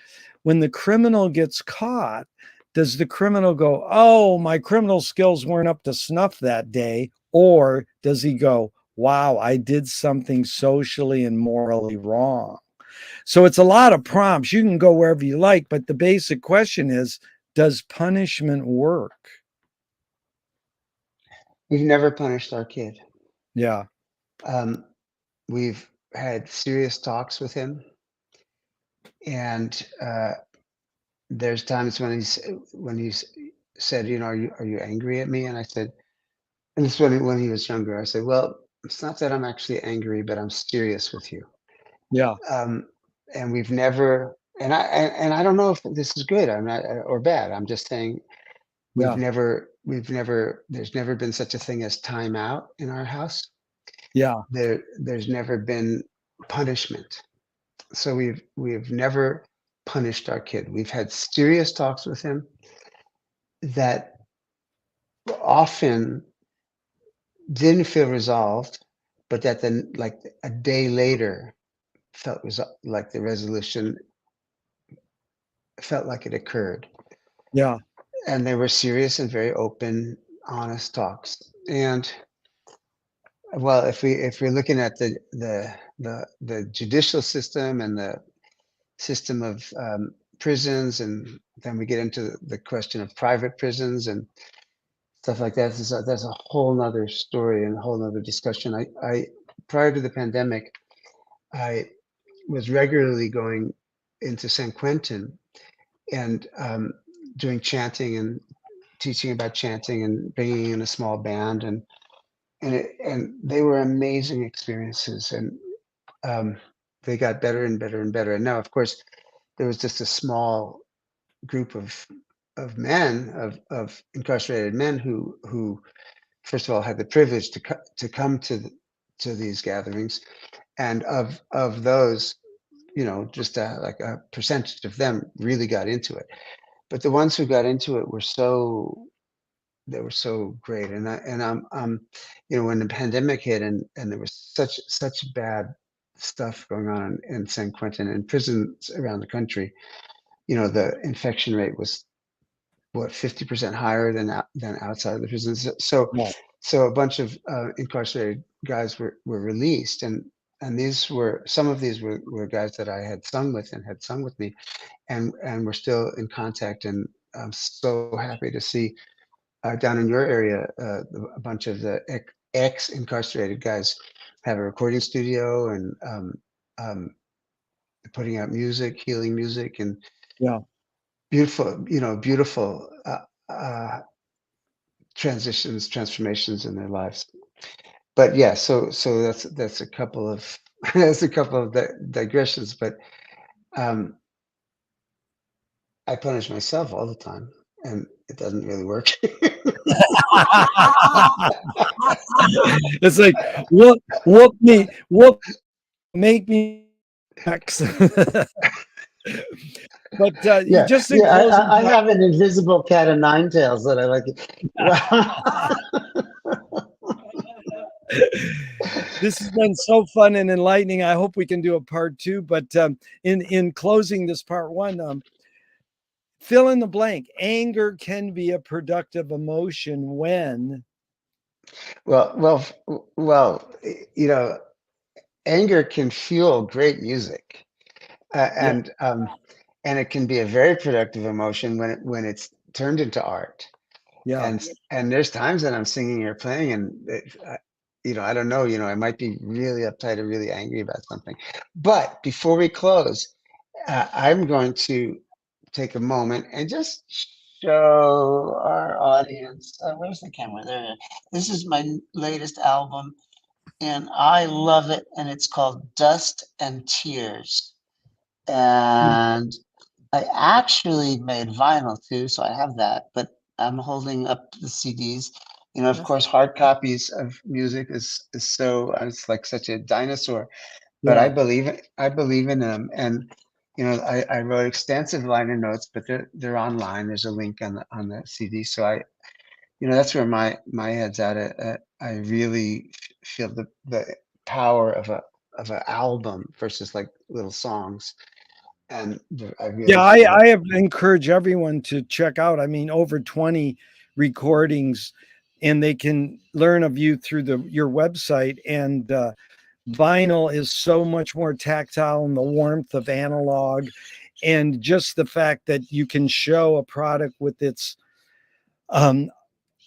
when the criminal gets caught, does the criminal go, oh, my criminal skills weren't up to snuff that day? Or does he go, wow, I did something socially and morally wrong? So it's a lot of prompts. You can go wherever you like, but the basic question is, does punishment work? We've never punished our kid. Yeah. We've had serious talks with him, and there's times when he's said, you know, are you angry at me? And I said, and this when he was younger, I said, well, it's not that I'm actually angry, but I'm serious with you. Yeah. And we've never, and I don't know if this is good, I'm not, or bad. I'm just saying Yeah. there's never been such a thing as time out in our house. Yeah. There's never been punishment. So we've never punished our kid. We've had serious talks with him that often didn't feel resolved, but that then like a day later felt like the resolution felt like it occurred. Yeah. And they were serious and very open, honest talks. And well, if we're looking at the judicial system and the system of prisons, and then we get into the question of private prisons and stuff like that. That's a whole nother story and a whole nother discussion. I prior to the pandemic, I was regularly going into San Quentin and doing chanting and teaching about chanting and bringing in a small band, and they were amazing experiences, and they got better and better and better. And now, of course, there was just a small group of men of incarcerated men who first of all had the privilege to come to these gatherings, and of those, you know, just like a percentage of them really got into it. But the ones who got into it were they were so great. And I'm you know, when the pandemic hit and there was such bad stuff going on in San Quentin and prisons around the country, you know, the infection rate was what 50% higher than outside of the prisons. Yeah. So a bunch of incarcerated guys were released, and these were some of these were guys that I had sung with and had sung with me, and we're still in contact. And I'm so happy to see down in your area a bunch of the ex incarcerated guys have a recording studio and um, putting out music, healing music, and Yeah. beautiful, you know, beautiful transformations in their lives. But yeah, so that's a couple of that's a couple of digressions. But um, I punish myself all the time, and it doesn't really work. It's like, whoop me, whoop, make me X. But Yeah, just in yeah. closing, I have an invisible cat of nine tails that I like. this has been so fun and enlightening. I hope we can do a part two. But in closing this part one, fill in the blank. Anger can be a productive emotion when. Well. You know, anger can fuel great music, Yeah. and it can be a very productive emotion when it's turned into art. Yeah. And there's times that I'm singing or playing, and you know, I don't know, you know, I might be really uptight or really angry about something. But before we close, I'm going to take a moment and just show our audience. Where's the camera? There. This is my latest album, and I love it. And it's called Dust and Tears. And I actually made vinyl too, so I have that. But I'm holding up the CDs. You know, of course, hard copies of music is so it's like such a dinosaur. But Yeah. I believe in them, and you know, I wrote extensive liner notes, but they're online. There's a link on the CD, so you know, that's where my head's at. I really feel the power of an album versus like little songs. And I really Yeah, feel I have encouraged everyone to check out. I mean, over 20 recordings, and they can learn of you through your website. And vinyl is so much more tactile and the warmth of analog, and just the fact that you can show a product with its um,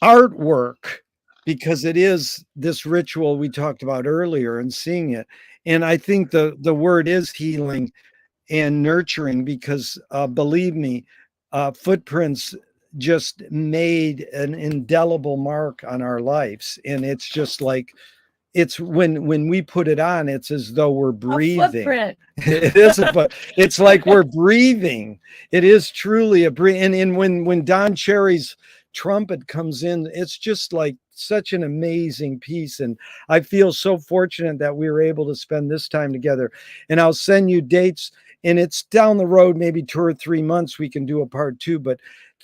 artwork, because it is this ritual we talked about earlier and seeing it. And I think the word is healing and nurturing, because believe me, footprints just made an indelible mark on our lives. And it's just like, it's when we put it on, it's as though we're breathing. Footprint. It isn't, but it's like we're breathing. It is truly a breathe. And when Don Cherry's trumpet comes in, it's just like such an amazing piece. And I feel so fortunate that we were able to spend this time together. And I'll send you dates, and it's down the road, maybe 2 or 3 months, we can do a part 2. But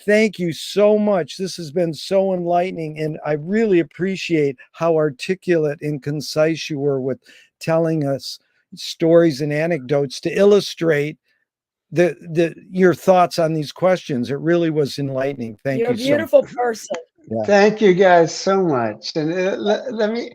thank you so much. This has been so enlightening, and I really appreciate how articulate and concise you were with telling us stories and anecdotes to illustrate your thoughts on these questions. It really was enlightening. Thank You're you a beautiful person. Yeah. Thank you guys so much. And let me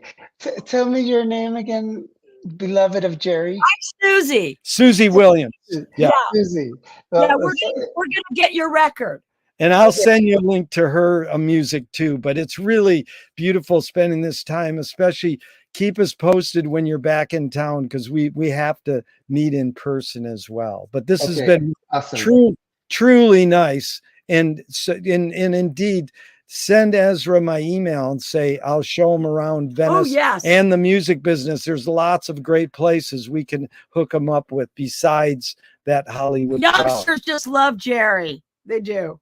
tell me your name again, beloved of Jerry. Susie. Susie Williams. Yeah. Susie. Yeah, we're gonna get your record. And I'll send you a link to her music too. But it's really beautiful spending this time, especially keep us posted when you're back in town, because we have to meet in person as well. But this has been awesome. truly nice. And so, and indeed, send Ezra my email and say I'll show him around Venice and the music business. There's lots of great places we can hook him up with besides that Hollywood. Youngsters just love Jerry. They do.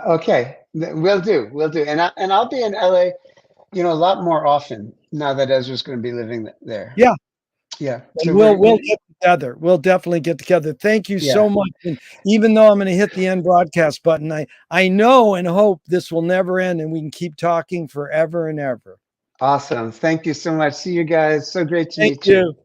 Okay, we'll do. And I'll be in LA, a lot more often now that Ezra's going to be living there. Yeah. So we'll get together. We'll definitely get together. Thank you so much. And even though I'm going to hit the end broadcast button, I know and hope this will never end, and we can keep talking forever and ever. Awesome. Thank you so much. See you guys. So great to meet you.